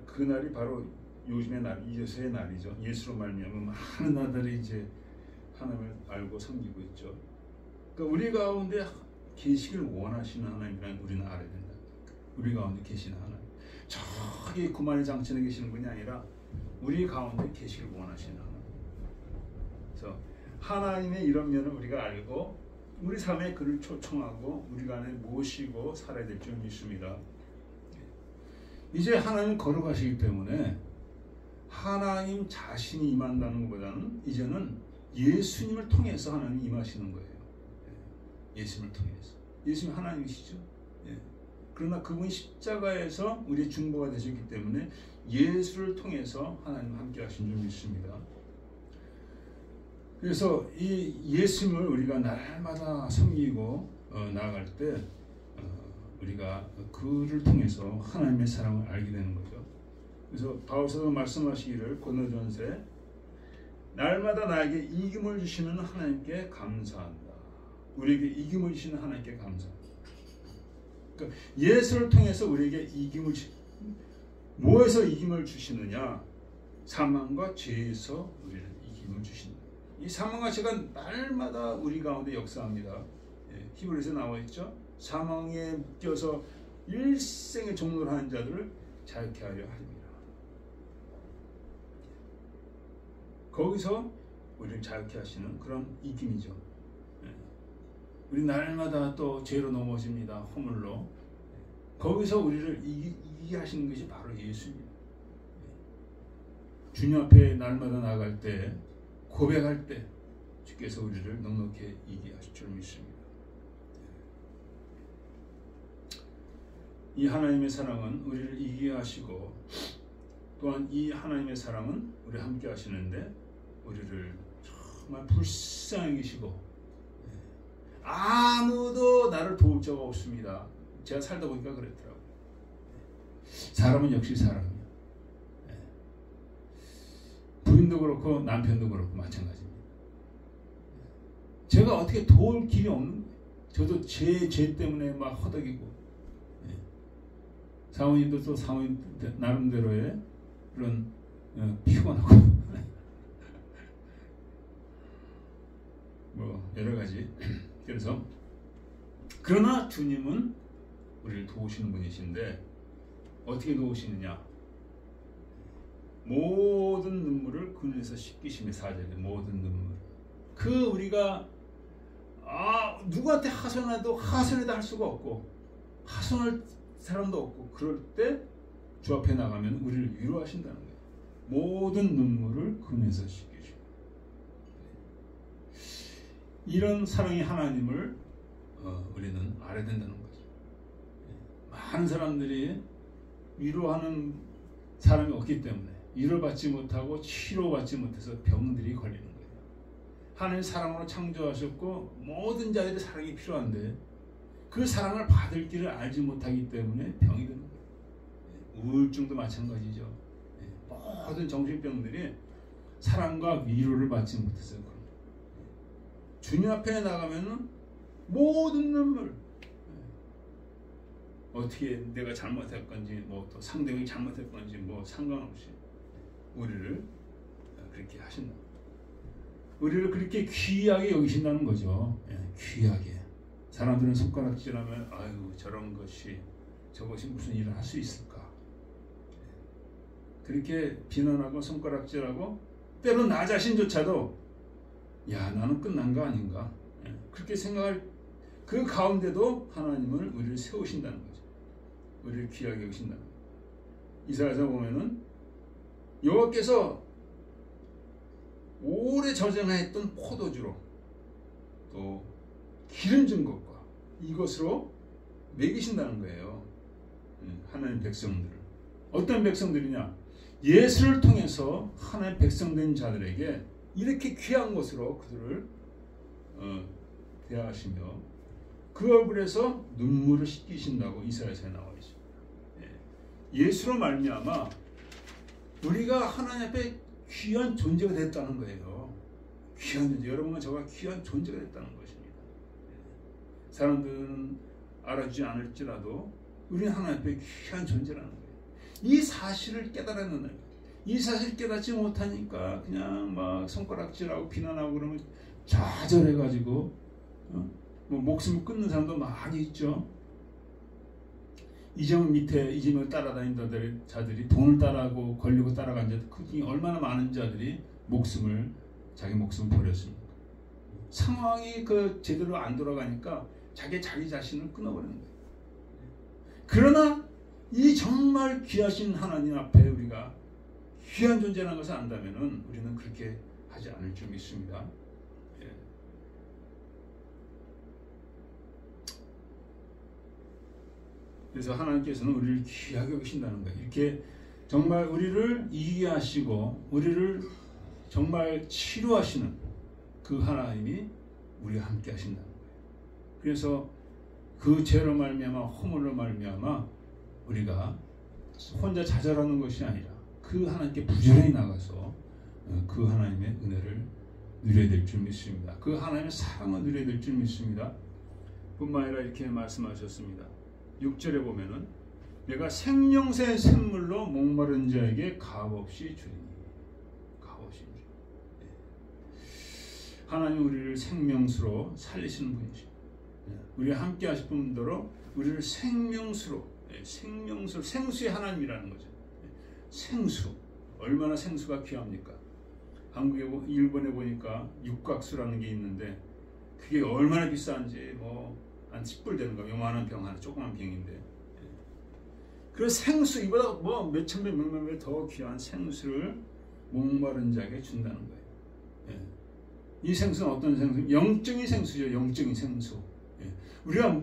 그날이 바로 요즘의 날, 이제서의 날이죠. 예수로 말미암아 많은 나라들이 이제 하나님을 알고 섬기고 있죠. 그러니까 우리 가운데 계시길 원하시는 하나님이란 우리는 알아야 된다. 우리 가운데 계시는 하나님. 저기 구만의 장천에 계시는 분이 아니라 우리 가운데 계시길 원하시는 하나님. 그래서 하나님의 이런 면을 우리가 알고 우리 삶에 그를 초청하고 우리가 안에 모시고 살아야 될 줄 믿습니다. 이제 하나님 걸어가시기 때문에 하나님 자신이 임한다는 것보다는 이제는 예수님을 통해서 하나님 임하시는 거예요. 예수님을 통해서. 예수님 하나님이시죠. 그러나 그분이 십자가에서 우리의 중보가 되셨기 때문에 예수를 통해서 하나님 함께 하신 줄 믿습니다. 그래서 이 예수님을 우리가 날마다 섬기고 나아갈 때 우리가 그를 통해서 하나님의 사랑을 알게 되는 거죠. 그래서 바울사도 말씀하시기를 고린도전서에 날마다 나에게 이김을 주시는 하나님께 감사한다. 우리에게 이김을 주시는 하나님께 감사한다. 그러니까 예수를 통해서 우리에게 이김을 뭐에서 이김을 주시느냐? 사망과 죄에서 우리를 이김을 주신다. 이 사망과 죄가 날마다 우리 가운데 역사합니다. 히브리서에 나와 있죠. 사망에 묶여서 일생의 종로를 하는 자들을 자유케 하려 하리라. 거기서 우리를 자유케 하시는 그런 이김이죠. 우리 날마다 또 죄로 넘어집니다. 허물로. 거기서 우리를 이기게 하시는 것이 바로 예수입니다. 주님 앞에 날마다 나갈 때, 고백할 때 주께서 우리를 넉넉히 이기게 하실 줄 믿습니다. 이 하나님의 사랑은 우리를 이기게 하시고, 또한 이 하나님의 사랑은 우리 함께 하시는데 우리를 정말 불쌍히 계시고, 아무도 나를 도울 자가 없습니다. 제가 살다 보니까 그랬더라고요. 사람은 역시 사람이에요. 부인도 그렇고 남편도 그렇고 마찬가지입니다. 제가 어떻게 도울 길이 없는 거예요. 저도 제 때문에 막 허덕이고, 사모님도 또 사모님 나름대로의 그런 피곤하고 뭐 여러 가지. 그래서 그러나 주님은 우리를 도우시는 분이신데 어떻게 도우시느냐? 모든 눈물을 그 눈에서 씻기심의 사절에 모든 눈물. 그 우리가 누구한테 하소연해도 할 수가 없고 하소연할 사람도 없고 그럴 때 주 앞에 나가면 우리를 위로하신다는 거예요. 모든 눈물을 그 눈에서 씻기시고. 이런 사랑의 하나님을 우리는 알아야 된다는 거죠. 많은 사람들이 위로하는 사람이 없기 때문에 위로받지 못하고 치료받지 못해서 병들이 걸리는 거예요. 하나님 사랑으로 창조하셨고 모든 자들의 사랑이 필요한데 그 사랑을 받을 길을 알지 못하기 때문에 병이 드는 거예요. 우울증도 마찬가지죠. 모든 정신병들이 사랑과 위로를 받지 못해서 그런 거예요. 주님 앞에 나가면은 모든 눈물, 어떻게 내가 잘못할 건지 뭐 또 상대방이 잘못할 건지 뭐 상관없이 우리를 그렇게 하신다. 우리를 그렇게 귀하게 여기신다는 거죠. 귀하게. 사람들은 손가락질하면 아유 저런 것이 저것이 무슨 일을 할 수 있을까? 그렇게 비난하고 손가락질하고 때로 나 자신조차도 야 나는 끝난 거 아닌가? 그렇게 생각할 그 가운데도 하나님은 우리를 세우신다는 거죠. 우리를 귀하게 여기신다는 거예요. 이사야서 보면은 여호와께서 오래 저장했던 포도주로 또 기름진 것과 이것으로 먹이신다는 거예요. 하나님 백성들을. 어떤 백성들이냐? 예수를 통해서 하나님 백성된 자들에게 이렇게 귀한 것으로 그들을 대하시며 그 얼굴에서 눈물을 씻기신다고 이사야서에 나와 있습니다. 예수로 말미암아 우리가 하나님 앞에 귀한 존재가 됐다는 거예요. 귀한 존재. 여러분과 저가 귀한 존재가 됐다는 것입니다. 사람들은 알아주지 않을지라도 우리는 하나님 앞에 귀한 존재라는 거예요. 이 사실을 깨달았는 거예요. 이 사실을 깨닫지 못하니까 그냥 막 손가락질하고 비난하고 그러면 좌절해가지고 뭐 목숨을 끊는 사람도 많이 있죠. 이재명 밑에 이재명을 따라다니던 자들이 돈을 따라하고 권력을 따라간 자들 그 중에 얼마나 많은 자들이 자기 목숨을 버렸습니까? 상황이 제대로 안 돌아가니까 자기 자신을 끊어버리는 거예요. 그러나 이 정말 귀하신 하나님 앞에 우리가 귀한 존재라는 것을 안다면은 우리는 그렇게 하지 않을 줄 믿습니다. 그래서 하나님께서는 우리를 귀하게 여기신다는 거예요. 이렇게 정말 우리를 이기게 하시고 우리를 정말 치료하시는 그 하나님이 우리와 함께 하신다는 거예요. 그래서 그 죄로 말미암아 허물로 말미암아 우리가 혼자 자잘하는 것이 아니라 그 하나님께 부지런히 나가서 그 하나님의 은혜를 누려야 될 줄 믿습니다. 그 하나님의 사랑을 누려야 될 줄 믿습니다. 뿐만 아니라 이렇게 말씀하셨습니다. 6절에 보면은 내가 생명새 샘물로 목마른 자에게 값없이 주리니. 값없이 주리니. 하나님 우리를 생명수로 살리시는 분이십니다. 우리와 함께 하실 분대로 우리를 생명수로 생수의 하나님이라는 거죠. 생수. 얼마나 생수가 귀합니까? 일본에 보니까 육각수라는 게 있는데 그게 얼마나 비싼지 한 10불 되는 거. 요만한 병 하나, 조그만 병인데 그 생수, 이보다 뭐 몇천 배, 몇만 배 더 귀한 생수를 목마른 자에게 준다는 거예요. 예. 이 생수는 어떤 생수? 영적인 생수죠. 영적인 생수. 예. 우리가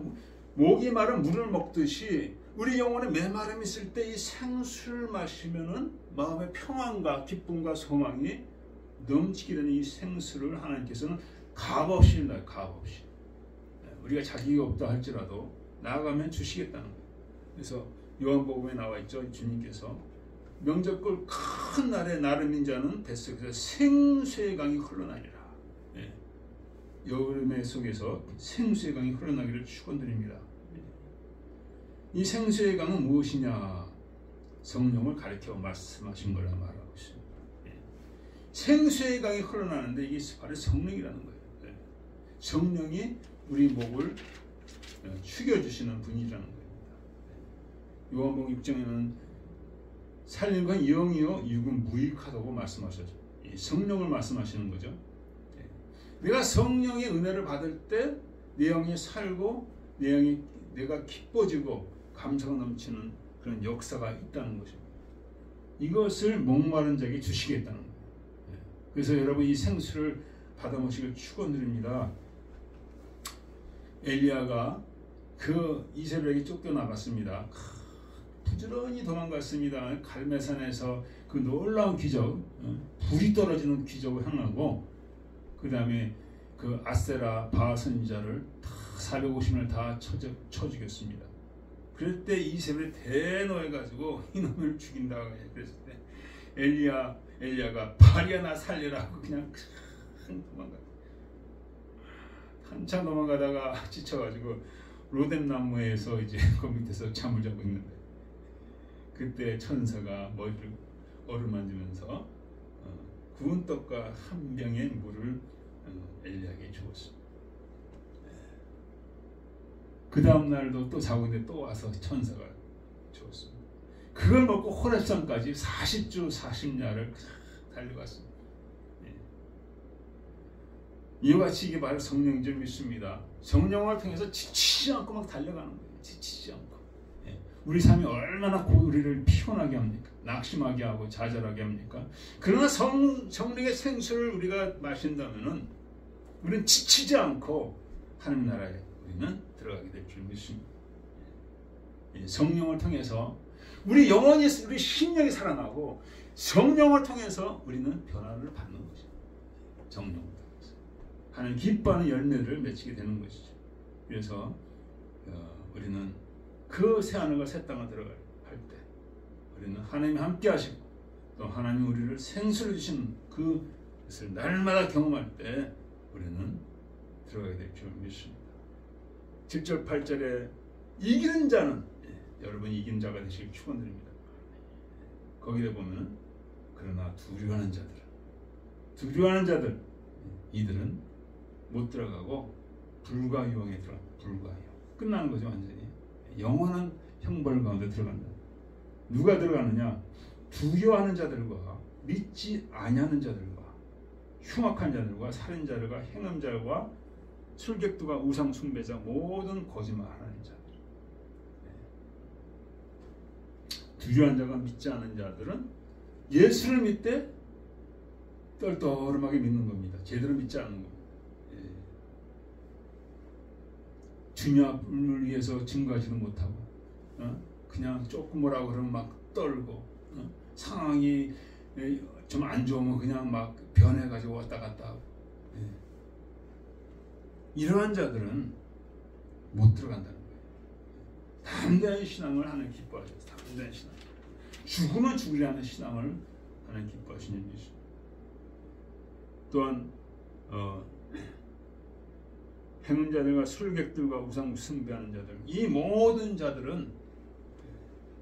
목이 마른 물을 먹듯이 우리 영혼에 메마름이 있을 때 이 생수를 마시면은 마음의 평안과 기쁨과 소망이 넘치게 되는 이 생수를 하나님께서는 값없이 준다. 값없이. 우리가 자기가 없다 할지라도 나아가면 주시겠다는 거예요. 그래서 요한복음에 나와 있죠. 주님께서 명절골 큰 날에 나름인 자는 뱃속에서 생수의 강이 흘러나리라. 예. 여름의 속에서 생수의 강이 흘러나기를 축원드립니다. 이 생수의 강은 무엇이냐? 성령을 가리켜 말씀하신 거라 말하고 있습니다. 예. 생수의 강이 흘러나는데 이게 바로 성령이라는 거예요. 예. 성령이 우리 목을 축여주시는 분이라는 겁니다. 요한복음 6장에는 살림과 영이요 육은 무익하다고 말씀하셨죠. 이 성령을 말씀하시는 거죠. 예. 내가 성령의 은혜를 받을 때 내 영이 살고 내 영이 내가 기뻐지고 감사가 넘치는 그런 역사가 있다는 것입니다. 이것을 목마른 자에게 주시겠다는 거예요. 예. 그래서 여러분 이 생수를 받아 마시길 축원드립니다. 엘리야가 그 이세벨에게 쫓겨나갔습니다. 부지런히 도망갔습니다. 갈멜산에서 그 놀라운 기적, 불이 떨어지는 기적을 향하고 그 다음에 그 아세라 바알 선지자를 다 450명을 다 쳐 죽였습니다. 그럴 때 이세벨이 대노해가지고 이놈을 죽인다고 그랬을 때 엘리야가 바알이야 나 살려라 하고 그냥 도망갔어요. 한참 도망가다가 지쳐가지고 로뎀나무에서 이제 그 밑에서 잠을 자고 있는데 그때 천사가 머리를 어루만지면서 구운 떡과 한 병의 물을 엘리야에게 주었습니다. 그 다음 날도 또 자고 있는데 또 와서 천사가 주었습니다. 그걸 먹고 호렙산까지 40주 40야를 달려갔습니다. 이와 같이 이게 바로 성령인 줄 믿습니다. 성령을 통해서 지치지 않고 막 달려가는 거예요. 지치지 않고. 우리 삶이 얼마나 우리를 피곤하게 합니까? 낙심하게 하고 좌절하게 합니까? 그러나 성령의 생수를 우리가 마신다면은 우리는 지치지 않고 하나님 나라에 우리는 들어가게 될 줄 믿습니다. 성령을 통해서 우리 영혼이, 우리 심령이 살아나고 성령을 통해서 우리는 변화를 받는 것이죠. 성령을 통해서 하나님 기뻐하는 열매를 맺히게 되는 것이죠. 그래서 우리는 그 새하늘과 새 땅을 들어갈 때 우리는 하나님이 함께 하시고 또 하나님 우리를 생수를 주시는 그것을 날마다 경험할 때 우리는 들어가게 될 줄 믿습니다. 7절 8절에 이기는 자는 여러분 이기는 자가 되시길 축원드립니다. 거기에 보면 그러나 두려워하는 자들 이들은 못 들어가고 불과 유황에 들어갑니다. 불과 유황 끝나는 거죠. 완전히 영원한 형벌 가운데 들어간다. 누가 들어가느냐? 두려워하는 자들과 믿지 아니하는 자들과 흉악한 자들과 살인자들과 행음자와 술객두가 우상 숭배자 모든 거짓말하는 자들. 두려워하는 자가 믿지 않는 자들은 예수를 믿되 떨떠름하게 믿는 겁니다. 제대로 믿지 않는 겁니다. 주님을 위해서 증거하지도 못하고 그냥 조금 뭐라고 그러면 막 떨고 상황이 좀 안 좋으면 그냥 막 변해가지고 왔다 갔다 하고 이러한 자들은 못 들어간다는 거예요. 담대한 신앙을 하는 기뻐하셔서 담대한 신앙 죽으면 죽으려는 신앙을 하는 기뻐하시는 예수. 또한 행운자들과 술객들과 우상 숭배하는 자들 이 모든 자들은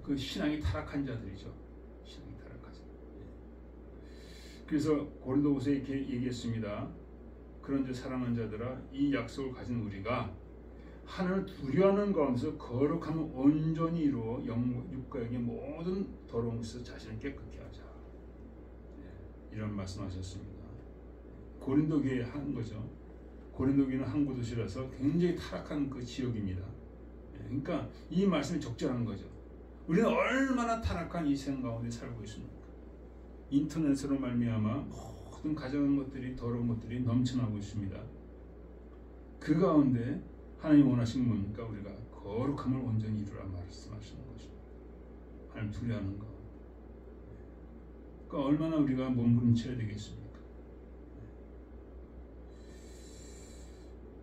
그 신앙이 타락한 자들이죠. 신앙이 타락하죠. 그래서 고린도후서에 이렇게 얘기했습니다. 그런즉 사랑하는 자들아 이 약속을 가진 우리가 하나님을 두려워하는 가운데서 거룩함을 온전히 이루어 육과 영의 모든 더러운 것에서 자신을 깨끗게 하자. 이런 말씀하셨습니다. 고린도 교회에 한 거죠. 고린도 교회는 항구 도시라서 굉장히 타락한 그 지역입니다. 그러니까 이 말씀이 적절한 거죠. 우리는 얼마나 타락한 이 세상 가운데 살고 있습니까? 인터넷으로 말미암아 모든 가정의 것들이, 더러운 것들이 넘쳐나고 있습니다. 그 가운데 하나님 원하시는 뭡니까? 우리가 거룩함을 온전히 이루라 말씀하시는 것입니다. 하나님 두려워하는 것. 그러니까 얼마나 우리가 몸부림쳐야 되겠습니까?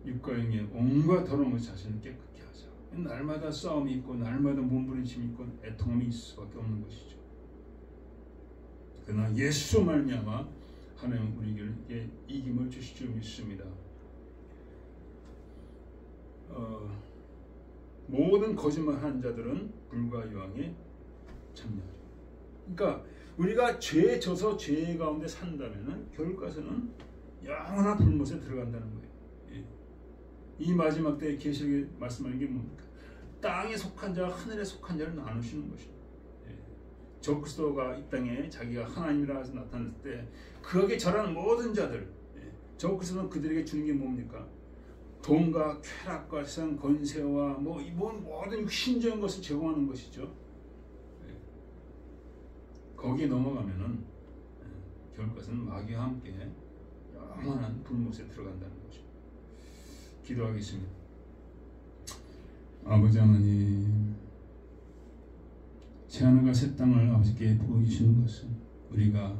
육과 영의 온갖 더러운 것 자신을 깨끗게 하자. 날마다 싸움이 있고 날마다 몸부림침이 있고 애통함이 있을 수밖에 없는 것이죠. 그러나 예수 말미암아 하나님 우리에게 이김을 주실 줄 믿습니다. 모든 거짓말하는 자들은 불과 유황에 참여하죠. 그러니까 우리가 죄에 져서 죄 가운데 산다면은 결과서는 영원한 불못에 들어간다는 거예요. 예. 이 마지막 때에 계시록에 말씀하는 게 뭡니까? 땅에 속한 자와 하늘에 속한 자를 나누시는 것입니다. 예. 적그리스도가 이 땅에 자기가 하나님이라 해서 나타났을 때 그에게 절하는 모든 자들, 예. 적그리스도는 그들에게 주는 게 뭡니까? 돈과 쾌락과 세상 권세와 모든 육신적인 것을 제공하는 것이죠. 거기에 넘어가면은 결국은 마귀와 함께 영원한 불못에 들어간다는 거죠. 기도하겠습니다. 아버지 하나님, 새하늘과 새 땅을 아버지께 보여주시는 것은 우리가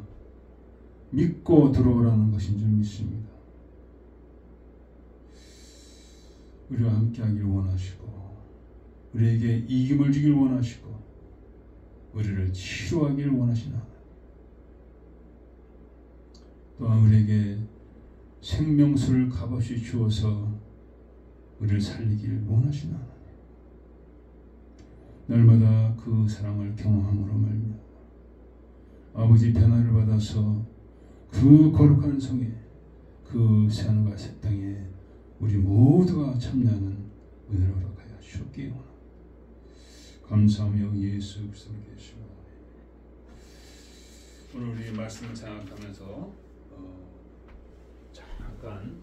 믿고 들어오라는 것인 줄 믿습니다. 우리와 함께 하기를 원하시고 우리에게 이김을 주길 원하시고 우리를 치료하기를 원하시나 또한 우리에게 생명수를 값없이 주어서 우리를 살리기를 원하시나 날마다 그 사랑을 경험함으로 말미암아 아버지 변화를 받아서 그 거룩한 성에 그 새하늘과 새 땅에 우리 모두가 참여하는 은혜를 허락하여 주옵기 원합니다. 감사하며 예수 그리스도를 계시고 오늘 우리 말씀을 생각하면서 잠깐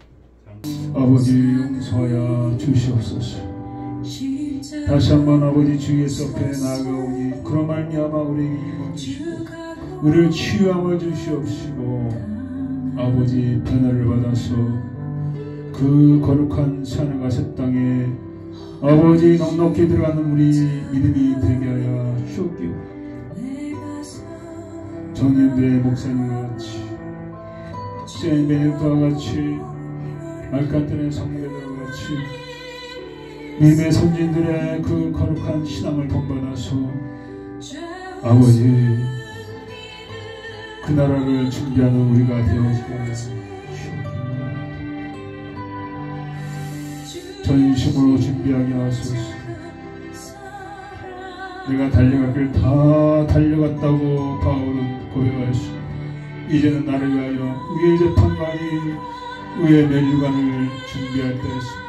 아버지 용서하여 주시옵소서. 다시 한번 아버지 주 예수 앞에 나아가오니 그로 말미암아 우리에게 힘을 주시고 우리를 치유함을 주시옵시고 아버지 변화를 받아서 그 거룩한 산과 새 땅에 아버지 넉넉히 들어가는 우리 믿음이 되게 하여 주옵기로 정년대 목사님과 같이 세인 베네토와 같이 알칸테네 성도들과 같이 믿음의 선진들의 그 거룩한 신앙을 본받아서 아버지 그 나라를 준비하는 우리가 되어지게 하여 전심으로 준비하게 하소서. 내가 달려가길 다 달려갔다고 바울은 고백하였습니다. 이제는 나를 위하여 의의 재판관이 의의 면류관을 준비할 때였습니다.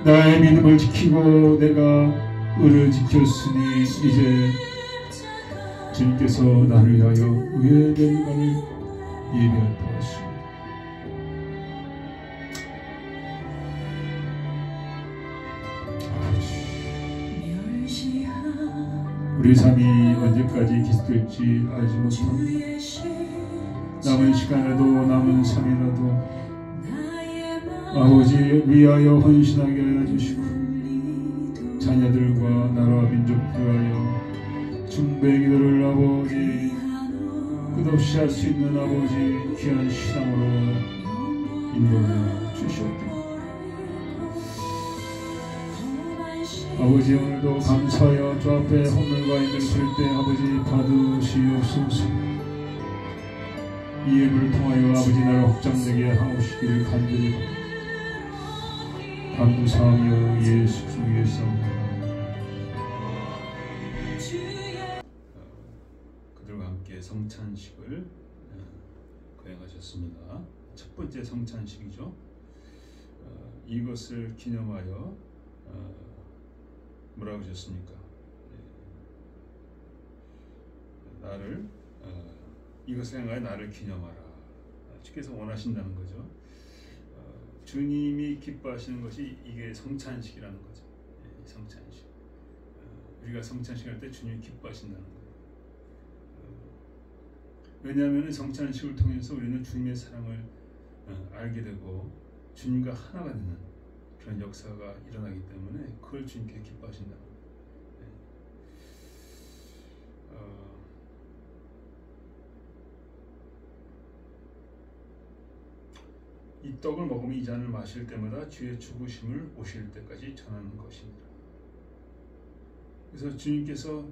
나의 믿음을 지키고 내가 의를 지켰으니 이제 주님께서 나를 위하여 의의 면류관을 예비할 때였습니다. 우리 삶이 언제까지 계속될지 알지 못합니다. 남은 시간에도 남은 삶이라도 아버지 위하여 헌신하게 하여 주시고 자녀들과 나라와 민족을 위하여 중보의 기도를 아버지 끝없이 할 수 있는 아버지 귀한 신앙으로 인도하여 주시옵소서. 아버지 오늘도 감사하여 주 앞에 헌물과 인을 줄 때 아버지 받으시옵소서. 이 예물을 통하여 아버지 나라 확장되게 하옵시기를 간절히 감사하며 예수 그리스도의 이름으로 그들과 함께 성찬식을 거행하셨습니다. 첫 번째 성찬식이죠. 이것을 기념하여 뭐라고 하셨습니까? 나를 이것을 행하여 나를 기념하라. 주께서 원하신다는 거죠. 주님이 기뻐하시는 것이 이게 성찬식이라는 거죠. 성찬식. 우리가 성찬식할 때 주님이 기뻐하신다는 거예요. 왜냐하면 성찬식을 통해서 우리는 주님의 사랑을 알게 되고 주님과 하나가 되는 그런 역사가 일어나기 때문에 그걸 주님께 기뻐하신다는 거예요. 이 떡을 먹으면 이 잔을 마실 때마다 주의 죽으심을 오실 때까지 전하는 것입니다. 그래서 주님께서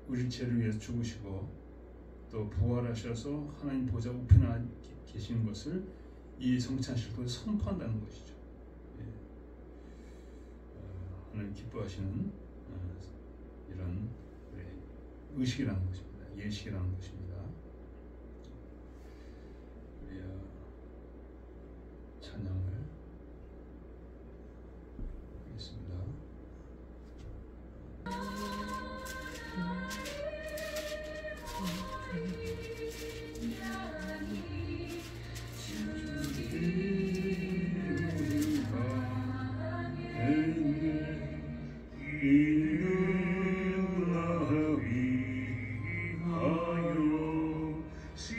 우리 죄를 위해서 죽으시고 또 부활하셔서 하나님 보좌 우편에 계시는 것을 이 성찬식을 통해 선포한다는 것이죠. 하나님 기뻐하시는 이런 의식이라는 것입니다. 예식이라는 것입니다. 우리 찬양을 하겠습니다.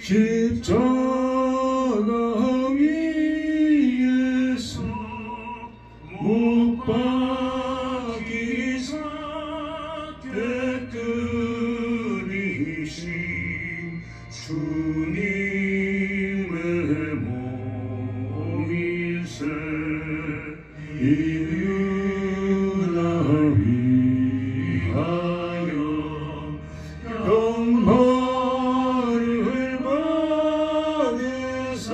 십자가 위에서 못 박이사 깨끗이신 주님의 몸이세 이유나 위하여 영광을 받으사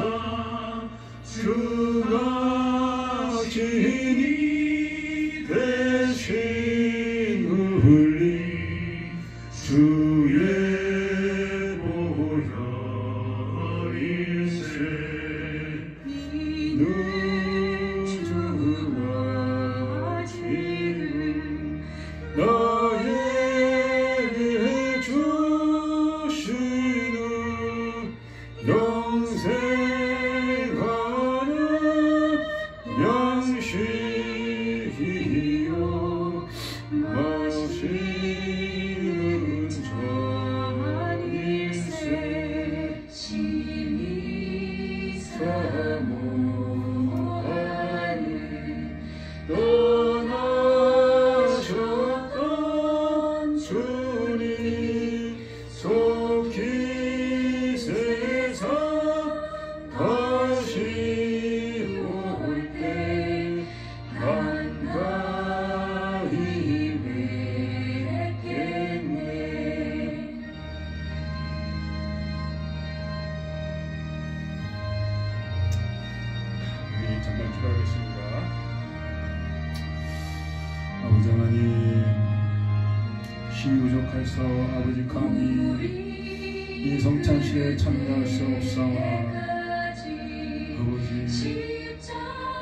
주가 진이 대신 흘린 주의 보혈일세 이는 주가 지금 나에게 주시는 영생하는 양식이요 마시는 잔일세 심히 사모하는 떠나셨던 주님 속히 세상 다시 올 때 한가히 뵙겠네. 우리 잠깐 기도하겠습니다. 아버지 하나님, 힘이 부족해서 아버지 감히 이 성찬식에 참여할 수 없사오나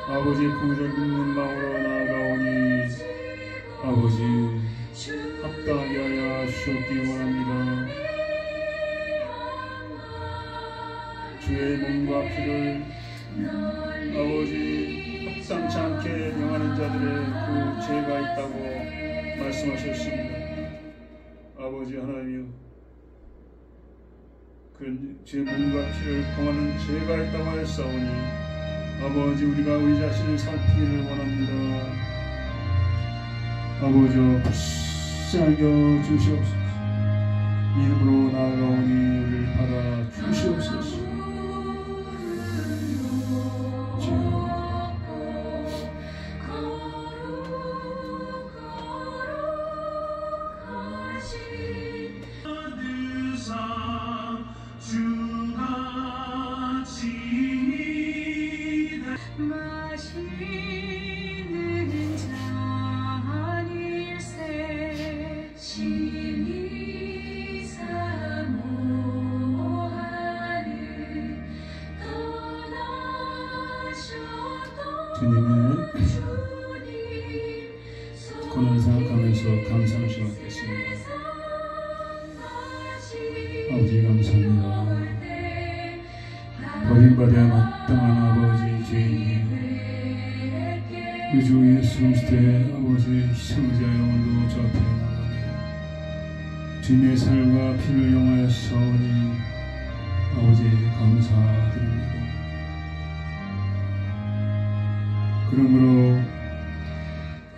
아버지의 긍휼을 믿는 마음으로 나아가오니 아버지 합당하게 하여 주옵기 원합니다. 주의 몸과 피를 아버지 합당치 않게 명하는 자들의 그 죄가 있다고 말씀하셨습니다. 아버지 하나님이여, 그 주의 몸과 피를 범하는 죄가 있다고 하였사오니 아버지 우리가 우리 자신을 살피기를 원합니다. 아버지여 불쌍히 여겨 주시옵소서. 이름으로 나아가오니 우리를 받아 주시옵소서. 마시는 잔일세 심히 사모하는 떠나셨던 주님의 주님 고난 생각하면서 감사를 시작하겠습니다. 아버지 감사합니다. 버림받아야 마땅한 아버지 죄인이 우리 우리 주 예수 그리스도의 아버지 희생자의 오늘도 저 앞에 나가니 주님의 살과 피를 용하였사오니 아버지 감사드립니다. 그러므로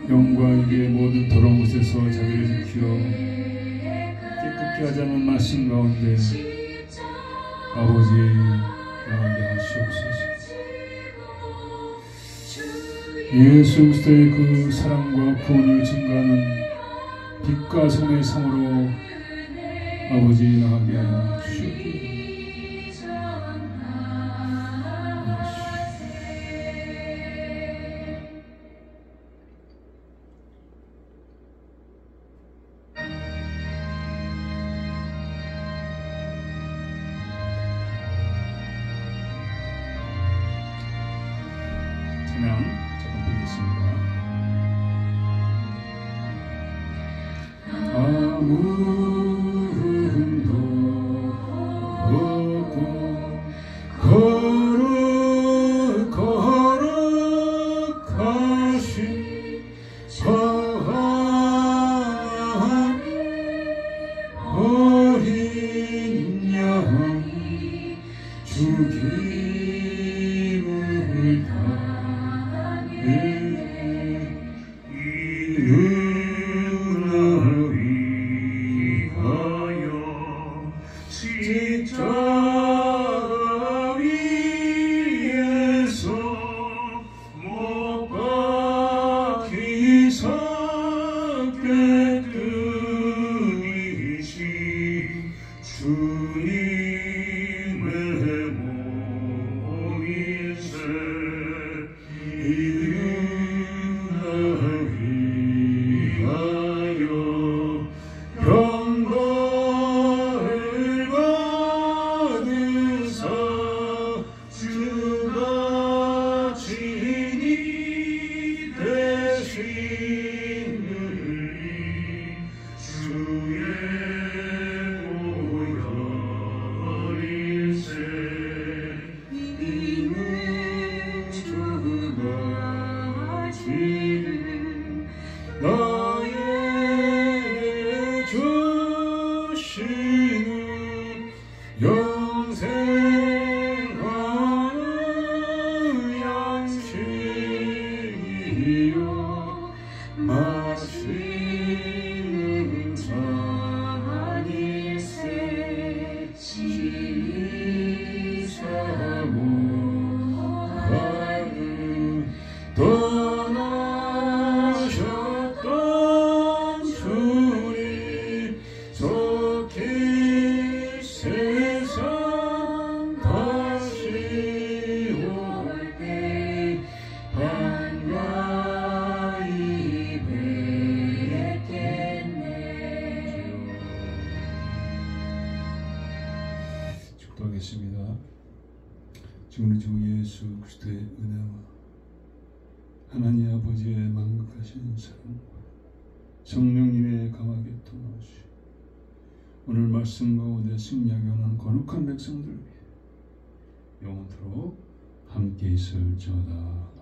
영과 육의 모든 더러운 곳에서 자기를 지키어 깨끗게 하자는 말씀 가운데 아버지 나가게 하시옵소서. 예수 그리스도의 그 사랑과 구원을 증거하는 빛과 성의 상으로 아버지 나가게 하여 주시옵소서. 찬양 잠깐 부르겠습니다. 아무도 없고 거룩하신 하나님 어린 양이 죽임을 당해 이름을 위하여 십자가 위에서 못 박히사 깨끗이신 주님의 몸이세 이름을 위하여 영광을 받으사 주가 진이 되시느니 주의 오열일세 이는 주가 지는 나의 주시는 영생하는 양식이요 마시는 잔일세 지사모하는 떠나셨던 주님 속히 세상 다시 올 때 반가이 뵙겠네요. 축도하겠습니다. 지금 우리 주 예수 그리스도의 은혜와 하나님 아버지의 만극하신 사랑과 성령님의 강하게 통하시 오늘 말씀 가운데 승리하게 하는 거룩한 백성들 위해 영원토록 함께 있을지어다.